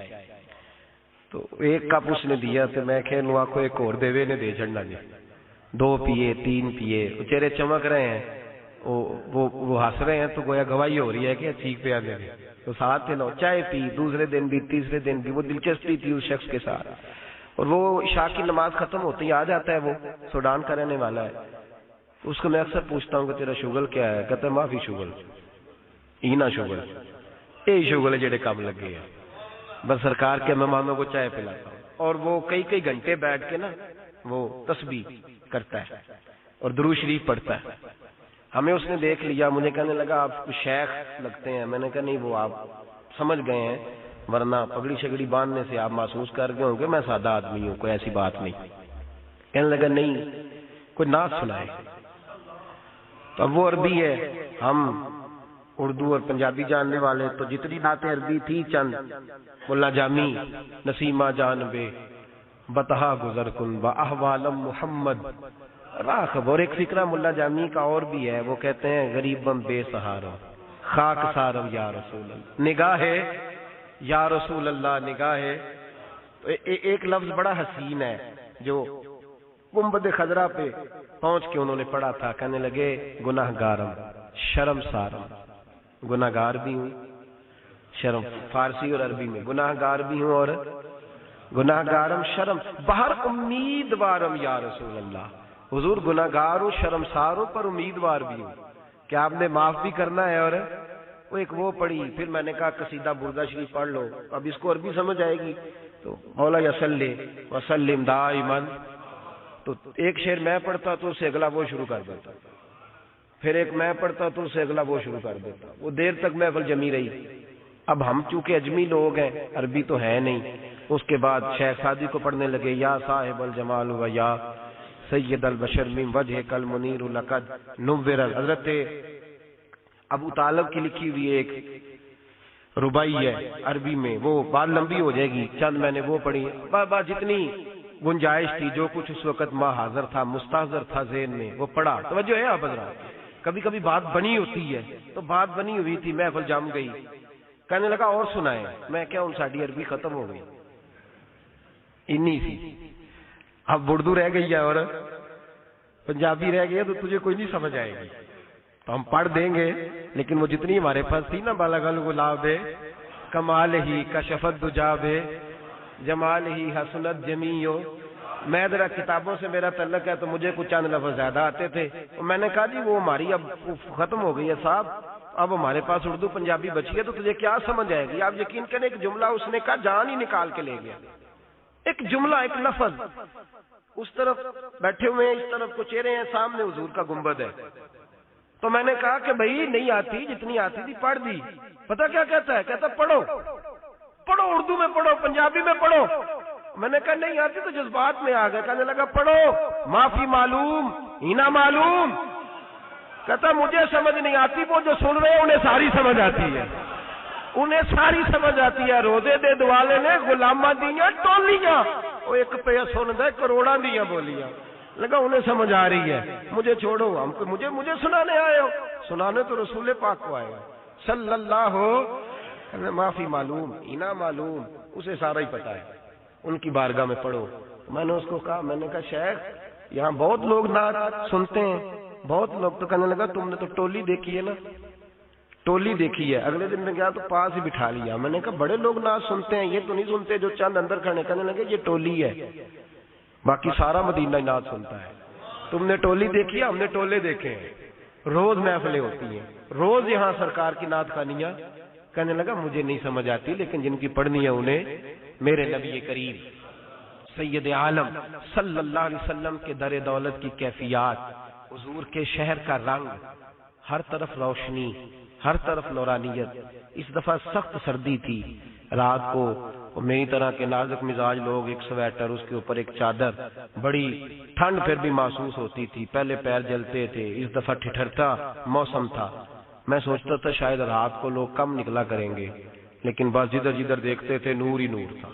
تو ایک کپ اس نے دیا تو میں کہ نو آخو ایک اور دے نے دے چڑھنا جی، 2 پیے 3 پیے، چہرے چمک رہے ہیں، وہ ہنس رہے ہیں، تو گویا گواہی ہو رہی ہے کہ ٹھیک پہ آنے میں، تو ساتھ تھے نا، چائے پی، دوسرے دن بھی تیسرے دن بھی، وہ دلچسپی تھی اس شخص کے ساتھ۔ اور وہ عشاء کی نماز ختم ہوتی ہی آ جاتا ہے، وہ سوڈان کا رہنے والا ہے، اس کو میں اکثر پوچھتا ہوں کہ تیرا شغل کیا ہے، کہتا ہے معافی شغل اینا شغل، یہی شغل ہے جڑے کام لگے ہیں، بس سرکار کے مہمانوں کو چائے پلاتا ہوں۔ اور وہ کئی گھنٹے بیٹھ کے نا وہ تسبیح کرتا ہے اور درود شریف پڑھتا ہے۔ ہمیں اس نے دیکھ لیا، مجھے کہنے لگا آپ کچھ شیخ لگتے ہیں، میں نے کہا نہیں وہ آپ سمجھ گئے ہیں، ورنہ پگڑی شگڑی باندھنے سے آپ محسوس کر گئے ہوں گے میں سادہ آدمی ہوں، کوئی ایسی بات نہیں۔ کہنے لگا نہیں کوئی نعت سنائے، تو اب وہ عربی ہے، ہم اردو اور پنجابی جاننے والے، تو جتنی نعتیں عربی تھی چند، ملا جامی نسیمہ جان بے بتہا گزر کن با احوالم محمد راخب، اور ایک فکرہ ملا جامی کا اور بھی ہے، وہ کہتے ہیں غریبم بے سہارا خاک سارم یا رسول اللہ، نگاہ یا رسول اللہ، نگاہ۔ تو ایک لفظ بڑا حسین ہے جو گنبد خضرا پہ پہنچ کے انہوں نے پڑھا تھا، کہنے لگے گناہ گارم شرم سارم، گناہ گار بھی ہوں، شرم فارسی اور عربی میں گناہ گار بھی ہوں، اور گناہ گارم شرم باہر امیدوارم یا رسول اللہ، حضور گناہ گار ہوں، شرم سار ہوں، پر امیدوار بھی ہوں کہ آپ نے معاف بھی کرنا ہے۔ اور وہ ایک وہ پڑھی، پھر میں نے کہا قصیدہ بردہ شریف پڑھ لو، اب اس کو عربی سمجھ آئے گی، تو مولا یصلی وسلم دائما، تو ایک شعر میں پڑھتا تو اس سے اگلا وہ شروع کر دیتا، پھر ایک میں پڑھتا تو اس سے اگلا وہ شروع کر دیتا، وہ دیر تک محفل جمی رہی، اب ہم چونکہ اجمی لوگ ہیں، عربی تو ہے نہیں، اس کے بعد شیخ سعدی کو پڑھنے لگے، یا صاحب الجمال و یا سید البشر من وجهک المنیر لقد نور. حضرت ابو طالب کی لکھی ہوئی ایک ربائی ہے عربی میں، وہ بات لمبی ہو جائے گی، چند میں نے وہ پڑھی، جتنی گنجائش تھی، جو کچھ اس وقت ما حاضر تھا، مستحضر تھا ذہن میں، وہ پڑھا. توجہ ہے آپ حضرات؟ کبھی کبھی بات بنی ہوتی ہے، تو بات بنی ہوئی تھی، محفل جم گئی، کہنے لگا اور سنائیں. میں کیا ہوں، ساری عربی ختم ہو گئی، انی سی. اب اردو رہ گئی ہے اور پنجابی رہ گئی ہے، تو تجھے کوئی نہیں سمجھ آئے گی، تو ہم پڑھ دیں گے، لیکن وہ جتنی ہمارے پاس تھی نا، بالغ الغلاب کمال ہی کشفت دجاب جمال ہی حسنت جمیع. میں ذرا کتابوں سے میرا تعلق ہے، تو مجھے کچھ چند لفظ زیادہ آتے تھے، میں نے کہا جی وہ ہماری اب ختم ہو گئی ہے صاحب، اب ہمارے پاس اردو پنجابی بچی ہے، تو تجھے کیا سمجھ آئے گی؟ آپ یقین کریں، ایک جملہ اس نے کہا جان ہی نکال کے لے گیا، ایک جملہ، ایک لفظ. اس طرف بیٹھے ہوئے ہیں، اس طرف کو چہرے ہیں، سامنے حضور کا گنبد ہے. تو میں نے کہا کہ بھائی نہیں آتی، جتنی آتی تھی پڑھ دی. پتہ کیا کہتا ہے؟ کہتا پڑھو پڑھو، اردو میں پڑھو، پنجابی میں پڑھو. میں نے کہا نہیں آتی، تو جذبات میں آ گیا، کہنے لگا پڑھو، معافی معلوم ہینا معلوم. کہتا مجھے سمجھ نہیں آتی، وہ جو سن رہے ہیں انہیں ساری سمجھ آتی ہے، انہیں ساری سمجھ آتی ہے. روزے دے دوالے نے غلاماں دیاں ٹولیاں، وہ ایک پہ سن دے کروڑاں دیاں بولیاں. لگا انہیں سمجھ آ رہی ہے، مجھے چھوڑو، ہم کو مجھے سنانے آئے ہو. سنانے تو رسول پاک کو آئے ہو صلی اللہ ہو. معافی معلوم اینا معلوم، اسے سارا ہی پتا ہے، ان کی بارگاہ میں پڑھو. میں نے اس کو کہا، میں نے کہا شیخ یہاں بہت لوگ نعت سنتے ہیں، بہت لوگ. تو کہنے لگا تم نے تو ٹولی دیکھی ہے نا، ٹولی دیکھی ہے. اگلے دن میں گیا تو پاس ہی بٹھا لیا. میں نے کہا بڑے لوگ نعت سنتے ہیں، یہ تو نہیں سنتے جو چند اندر کھڑے. کہنے لگے یہ ٹولی ہے، باقی سارا مدینہ نعت سنتا ہے. تم نے ٹولی دیکھی ہے، ہم نے ٹولے دیکھے ہیں. روز محفلیں ہوتی ہیں، روز یہاں سرکار کی نعت خوانیاں. کہنے لگا مجھے نہیں سمجھ آتی، لیکن جن کی پڑھنی ہے انہیں میرے نبی کریم سید عالم صلی اللہ علیہ وسلم کے در دولت کی کیفیات، حضور کے شہر کا رنگ، ہر طرف روشنی، ہر طرف نورانیت. اس دفعہ سخت سردی تھی رات کو، اور میری طرح کے نازک مزاج لوگ ایک سویٹر، اس کے اوپر ایک چادر، بڑی ٹھنڈ پھر بھی محسوس ہوتی تھی. پہلے پیر جلتے تھے، اس دفعہ ٹھٹھرتا موسم تھا. میں سوچتا تھا شاید رات کو لوگ کم نکلا کریں گے، لیکن بس جدھر جدھر دیکھتے تھے نور ہی نور تھا.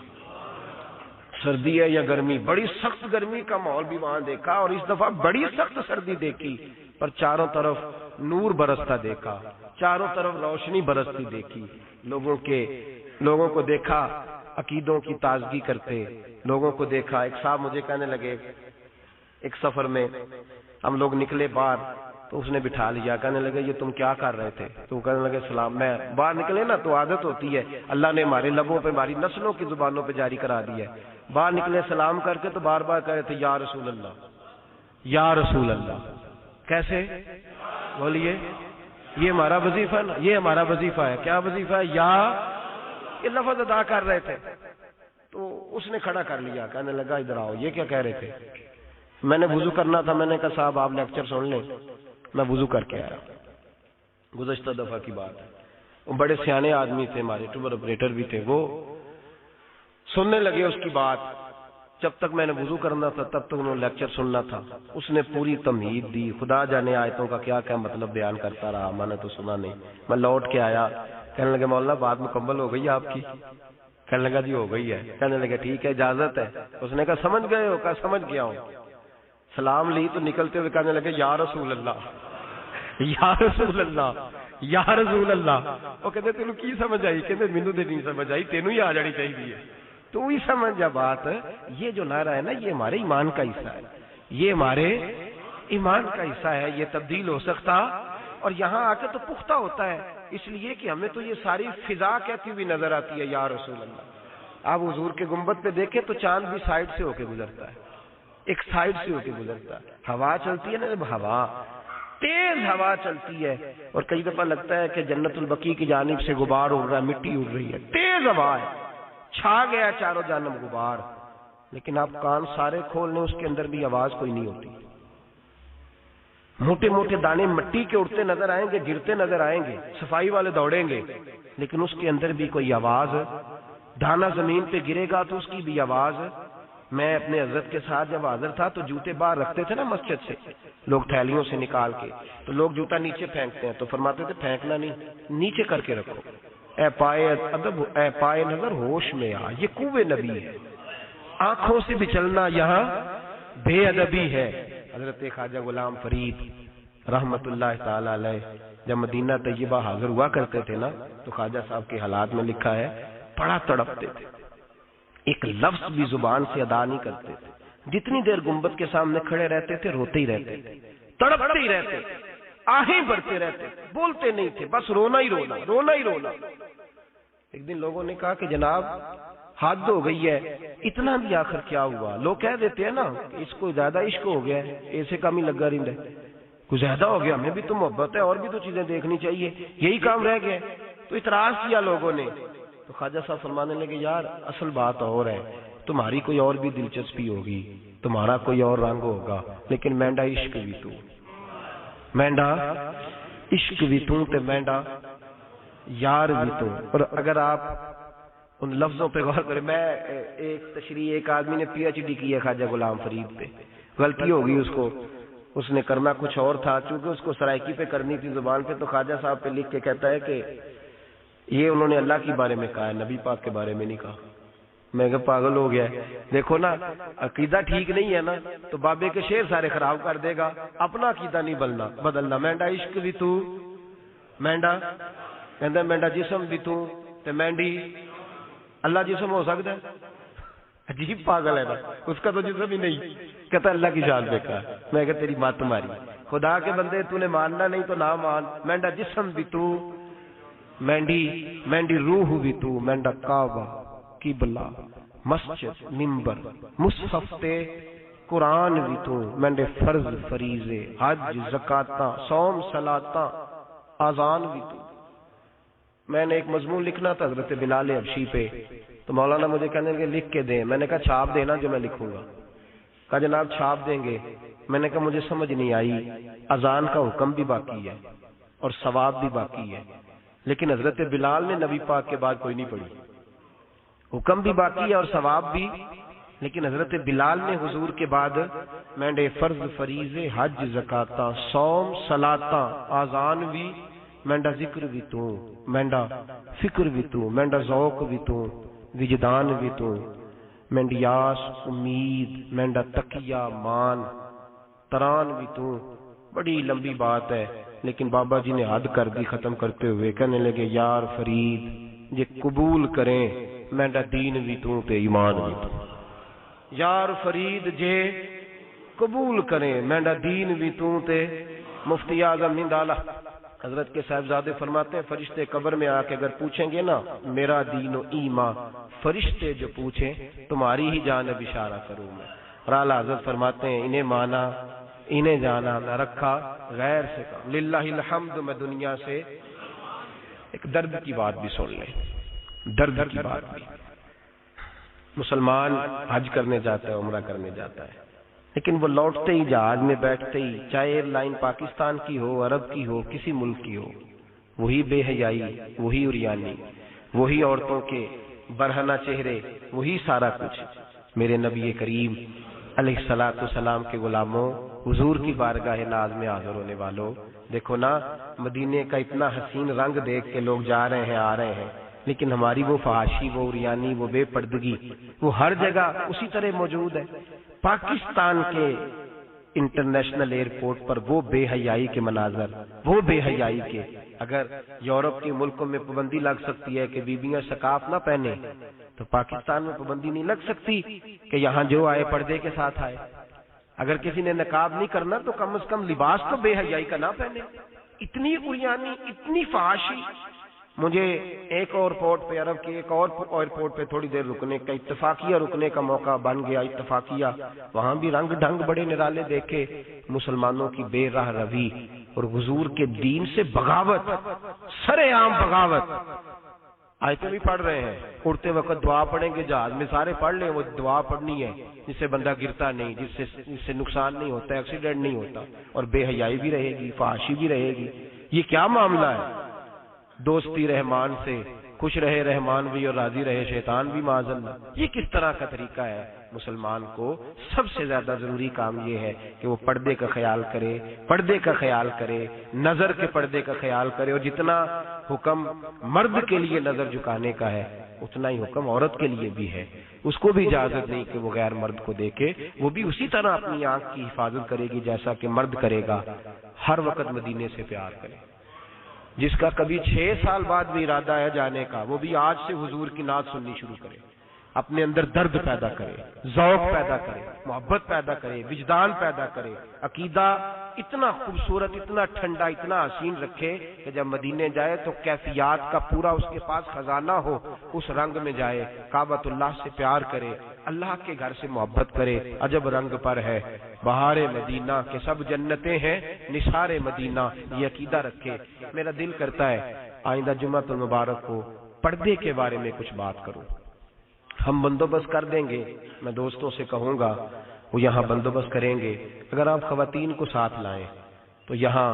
سردی ہے یا گرمی، بڑی سخت گرمی کا ماحول بھی وہاں دیکھا، اور اس دفعہ بڑی سخت سردی دیکھی، پر چاروں طرف نور برستا دیکھا، چاروں طرف روشنی برستی دیکھی. لوگوں کو دیکھا عقیدوں کی تازگی کرتے، لوگوں کو دیکھا. ایک صاحب مجھے کہنے لگے، ایک سفر میں ہم لوگ نکلے باہر، تو اس نے بٹھا لیا. کہنے لگے یہ تم کیا کر رہے تھے؟ تو کہنے لگے سلام. میں باہر نکلے نا تو عادت ہوتی ہے، اللہ نے ہمارے لبوں پہ، ہماری نسلوں کی زبانوں پہ جاری کرا دی ہے. باہر نکلے سلام کر کے، تو بار بار کہہ رہے تھے یا رسول اللہ، یا رسول اللہ. کیسے بولیے؟ یہ ہمارا وظیفہ نا، یہ ہمارا وظیفہ ہے. کیا وظیفہ ہے؟ یا، یہ لفظ ادا کر رہے تھے. تو اس نے کھڑا کر لیا، کہنے لگا ادھر آؤ، یہ کیا کہہ رہے تھے؟ میں نے وضو کرنا تھا. میں نے کہا صاحب آپ لیکچر سن لیں. میں وضو کر کے آیا، گزشتہ دفعہ کی بات ہے. وہ بڑے سیانے آدمی تھے، ہمارے ٹور آپریٹر بھی تھے، وہ سننے لگے اس کی بات. جب تک میں نے وضو کرنا تھا تب تک انہوں نے لیکچر سننا تھا. اس نے پوری تمہید دی، خدا جانے آیتوں کا کیا کیا مطلب بیان کرتا رہا، میں نے تو سنا نہیں. میں لوٹ کے آیا، کہنے لگے مولانا بات مکمل ہو گئی آپ کی؟ کہنے لگا جی ہو گئی ہے. کہنے لگے ٹھیک ہے اجازت ہے. اس نے کہا سمجھ گئے ہو؟ کہا سمجھ گیا ہوں. سلام لی تو نکلتے ہوئے کہنے لگے یا رسول اللہ، یا رسول اللہ، یا رسول اللہ. وہ کہتے تینوں کی سمجھ آئی؟ کہتے مینوں تے نہیں سمجھ آئی، تینوں ہی آ جانی چاہیے. تو ہی سمجھ جا بات. یہ جو نعرہ ہے نا، یہ ہمارے ایمان کا حصہ ہے، یہ ہمارے ایمان کا حصہ ہے. یہ تبدیل ہو سکتا اور یہاں آ کے تو پختہ ہوتا ہے، اس لیے کہ ہمیں تو یہ ساری فضا کہتی ہوئی نظر آتی ہے یا رسول اللہ. آپ حضور کے گنبد پہ دیکھیں تو چاند بھی سائڈ سے ہو کے گزرتا ہے، ایک سائڈ سے ہو کے گزرتا ہے. ہوا چلتی ہے نا، جب ہوا تیز ہوا چلتی ہے، اور کئی دفعہ لگتا ہے کہ جنت البقیع کی جانب سے غبار اڑ رہا ہے، مٹی اڑ رہی ہے، تیز ہوا ہے، چھا گیا چاروں جانب غبار. لیکن آپ کان سارے کھول لیں، اس کے اندر بھی آواز کوئی نہیں ہوتی. موٹے موٹے دانے مٹی کے اڑتے نظر آئیں گے، گرتے نظر آئیں گے، صفائی والے دوڑیں گے، لیکن اس کے اندر بھی کوئی آواز، دانا زمین پہ گرے گا تو اس کی بھی آواز۔ میں اپنے حضرت کے ساتھ جب حاضر تھا تو جوتے باہر رکھتے تھے نا مسجد سے لوگ تھیلیوں سے نکال کے، تو لوگ جوتا نیچے پھینکتے ہیں، تو فرماتے تھے پھینکنا نہیں، نیچے کر کے رکھو، اے پائے ادب، اے پائے نظر ہوش میں آ، یہ کوے نبی ہے، آنکھوں سے بھی چلنا یہاں بے ادبی ہے۔ حضرت خواجہ غلام فرید رحمت اللہ تعالی علیہ جب مدینہ طیبہ حاضر ہوا کرتے تھے نا، تو خواجہ صاحب کے حالات میں لکھا ہے بڑا تڑپتے تھے، ایک لفظ بھی زبان سے ادا نہیں کرتے تھے، جتنی دیر گنبد کے سامنے کھڑے رہتے تھے روتے ہی رہتے تھے، تڑپتے ہی رہتے، آہیں بھرتے رہتے، بولتے نہیں تھے، بس رونا ہی رونا، رونا ہی رونا۔ ایک دن لوگوں نے کہا کہ جناب حد ہو گئی ہے، اتنا بھی آخر کیا ہوا؟ لوگ کہہ دیتے ہیں نا کہ اس کو زیادہ عشق ہو گیا ہے، ایسے کام ہی لگا رہتا ہے، کچھ زیادہ ہو گیا، ہمیں بھی تو محبت ہے، اور بھی تو چیزیں دیکھنی چاہیے، یہی کام رہ گیا۔ تو اعتراض کیا لوگوں نے، تو خواجہ صاحب فرمانے لگے یار اصل بات اور ہے، تمہاری کوئی اور بھی دلچسپی ہوگی، تمہارا کوئی اور رنگ ہوگا، لیکن مینڈا عشق بھی تو، مینڈا عشق بھی تو تے مینڈا یار بھی تو۔ اور اگر آپ ان لفظوں پہ غور کریں، میں ایک تشریح، ایک آدمی نے پی ایچ ڈی کی ہے خواجہ غلام فرید پہ، غلطی ہوگی اس کو، اس نے کرنا کچھ اور تھا، چونکہ اس کو سرائکی پہ کرنی تھی زبان پہ، تو خواجہ صاحب پہ لکھ کے کہتا ہے کہ یہ انہوں نے اللہ کے بارے میں کہا ہے، نبی پاک کے بارے میں نہیں کہا۔ میں کہ پاگل ہو گیا ہے، دیکھو نا عقیدہ ٹھیک نہیں ہے نا تو بابے کے شعر سارے خراب کر دے گا، اپنا عقیدہ نہیں بدلنا۔ مینڈا عشق بھی تو، مینڈا کہندا مینڈا جسم بھی تو تے مینڈی، اللہ جسم ہو سکتا ہے؟ عجیب پاگل ہے نا، اس کا تو جسم ہی نہیں، کہتا اللہ کی شان دیکھا۔ میں کہ تیری بات تمہاری، خدا کے بندے تو نے ماننا نہیں تو نہ مان، مینڈا جسم بھی تو، مینڈی روح بھی تو، مینڈا کعبہ قبلہ مسجد منبر مصحف تے قرآن بھی تو، مینڈے فرض فریضے حج زکاتاں صوم صلاتاں اذان بھی تو۔ میں نے ایک مضمون لکھنا تھا حضرت بلال حبشی پہ، تو مولانا مجھے کہنے لگے لکھ کے دیں، میں نے کہا چھاپ دینا جو میں لکھوں گا، کہا جناب چھاپ دیں گے، میں نے کہا مجھے سمجھ نہیں آئی، اذان کا حکم بھی باقی ہے اور ثواب بھی باقی ہے، لیکن حضرت بلال نے نبی پاک کے بعد کوئی نہیں پڑھی، حکم بھی باقی ہے اور ثواب بھی، لیکن حضرت بلال نے حضور کے بعد مینڈے فرض فریضے حج زکاتاں صوم صلاتاں اذان بھی، مینڈا ذکر بھی تو، مینڈا فکر بھی تو، مینڈا ذوق بھی تو، وجدان بھی تو، مینڈیاس امید، مینڈا تقیہ مان تران بھی تو۔ بڑی لمبی بات ہے، لیکن بابا جی نے حد کر دی ختم کرتے ہوئے، کہنے لگے یار فرید یہ قبول کریں مینڈا دین بھی تو تے ایمان بھی تو، یار فرید جے قبول کریں مینڈا دین بھی تو تے مفتی اعظم نندالہ حضرت کے صاحبزادے فرماتے ہیں فرشتے قبر میں آ کے اگر پوچھیں گے نا میرا دین و ایمان، فرشتے جو پوچھیں تمہاری ہی جانب اشارہ کروں میں۔ اور اعلیٰ حضرت فرماتے ہیں انہیں مانا انہیں جانا نہ رکھا غیر سے کام، للہ الحمد۔ میں دنیا سے ایک درد کی بات بھی سن لیں، درد کی بات بھی، مسلمان حج کرنے جاتا ہے، عمرہ کرنے جاتا ہے، لیکن وہ لوٹتے ہی جہاز میں بیٹھتے ہی، چاہے ایئر لائن پاکستان کی ہو، عرب کی ہو، کسی ملک کی ہو، وہی بے حیائی، وہی عریانی، وہی عورتوں کے برہنہ چہرے، وہی سارا کچھ۔ میرے نبی کریم علیہ الصلوۃ والسلام کے غلاموں، حضور کی بارگاہ ناز میں حاضر ہونے والوں، دیکھو نا مدینے کا اتنا حسین رنگ دیکھ کے لوگ جا رہے ہیں آ رہے ہیں، لیکن ہماری وہ فحاشی، وہ عریانی، وہ بے پردگی، وہ ہر جگہ اسی طرح موجود ہے۔ پاکستان کے انٹرنیشنل ایئرپورٹ پر وہ بے حیائی کے مناظر، وہ بے حیائی کے، اگر یورپ کے ملکوں میں پابندی لگ سکتی ہے کہ بیویاں سکارف نہ پہنے، تو پاکستان میں پابندی نہیں لگ سکتی کہ یہاں جو آئے پردے کے ساتھ آئے۔ اگر کسی نے نقاب نہیں کرنا تو کم از کم لباس تو بے حیائی کا نہ پہنے۔ اتنی عریانی، اتنی فحاشی۔ مجھے ایک اور پورٹ پہ، عرب کے ایک اور ایئرپورٹ پہ تھوڑی دیر رکنے کا، اتفاقیہ رکنے کا موقع بن گیا، اتفاقیہ، وہاں بھی رنگ ڈھنگ بڑے نرالے دیکھے، مسلمانوں کی بے راہ روی، اور حضور کے دین سے بغاوت، سرے عام بغاوت۔ آیتیں بھی پڑھ رہے ہیں، اڑتے وقت دعا پڑھیں گے، جہاز میں سارے پڑھ لیں، وہ دعا پڑھنی ہے جس سے بندہ گرتا نہیں، جس سے نقصان نہیں ہوتا، ایکسیڈنٹ نہیں ہوتا، اور بے حیائی بھی رہے گی، فحاشی بھی رہے گی۔ یہ کیا معاملہ ہے؟ دوستی رحمان سے، خوش رہے رحمان بھی اور راضی رہے شیطان بھی معاذ اللہ۔ یہ کس طرح کا طریقہ ہے؟ مسلمان کو سب سے زیادہ ضروری کام یہ ہے کہ وہ پردے کا خیال کرے، پردے کا خیال کرے، نظر کے پردے کا خیال کرے، اور جتنا حکم مرد کے لیے نظر جھکانے کا ہے اتنا ہی حکم عورت کے لیے بھی ہے۔ اس کو بھی اجازت نہیں کہ وہ غیر مرد کو دیکھے، وہ بھی اسی طرح اپنی آنکھ کی حفاظت کرے گی جیسا کہ مرد کرے گا۔ ہر وقت مدینے سے پیار کرے۔ جس کا کبھی 6 سال بعد بھی ارادہ ہے جانے کا، وہ بھی آج سے حضور کی نعت سننی شروع کرے، اپنے اندر درد پیدا کرے، ذوق پیدا کرے، محبت پیدا کرے، وجدان پیدا کرے، عقیدہ اتنا خوبصورت، اتنا ٹھنڈا، اتنا حسین رکھے کہ جب مدینے جائے تو کیفیات کا پورا اس کے پاس خزانہ ہو، اس رنگ میں جائے، کعبۃ اللہ سے پیار کرے، اللہ کے گھر سے محبت کرے۔ عجب رنگ پر ہے بہار مدینہ کہ سب جنتیں ہیں نثار مدینہ، یہ عقیدہ رکھے۔ میرا دل کرتا ہے آئندہ جمعۃ المبارک کو پردے کے بارے میں کچھ بات کروں۔ ہم بندوبست کر دیں گے، میں دوستوں سے کہوں گا وہ یہاں بندوبست کریں گے۔ اگر آپ خواتین کو ساتھ لائیں تو یہاں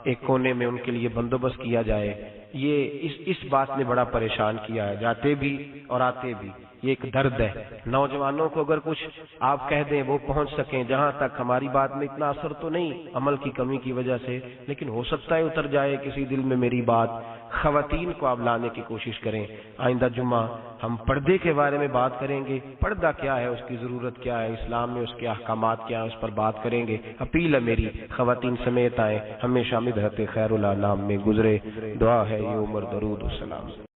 ایک کونے میں ان کے لیے بندوبست کیا جائے۔ یہ اس بات نے بڑا پریشان کیا ہے، جاتے بھی اور آتے بھی، یہ ایک درد ہے۔ نوجوانوں کو اگر کچھ آپ کہہ دیں وہ پہنچ سکیں، جہاں تک ہماری بات میں اتنا اثر تو نہیں عمل کی کمی کی وجہ سے، لیکن ہو سکتا ہے اتر جائے کسی دل میں میری بات۔ خواتین کو آپ لانے کی کوشش کریں۔ آئندہ جمعہ ہم پردے کے بارے میں بات کریں گے، پردہ کیا ہے، اس کی ضرورت کیا ہے، اسلام میں اس کے احکامات کیا ہیں، اس پر بات کریں گے۔ اپیل ہے میری خواتین سمیت آئیں، ہمیشہ مدحت خیر الانام میں گزرے۔ دعا ہے یہ عمر درود و سلام۔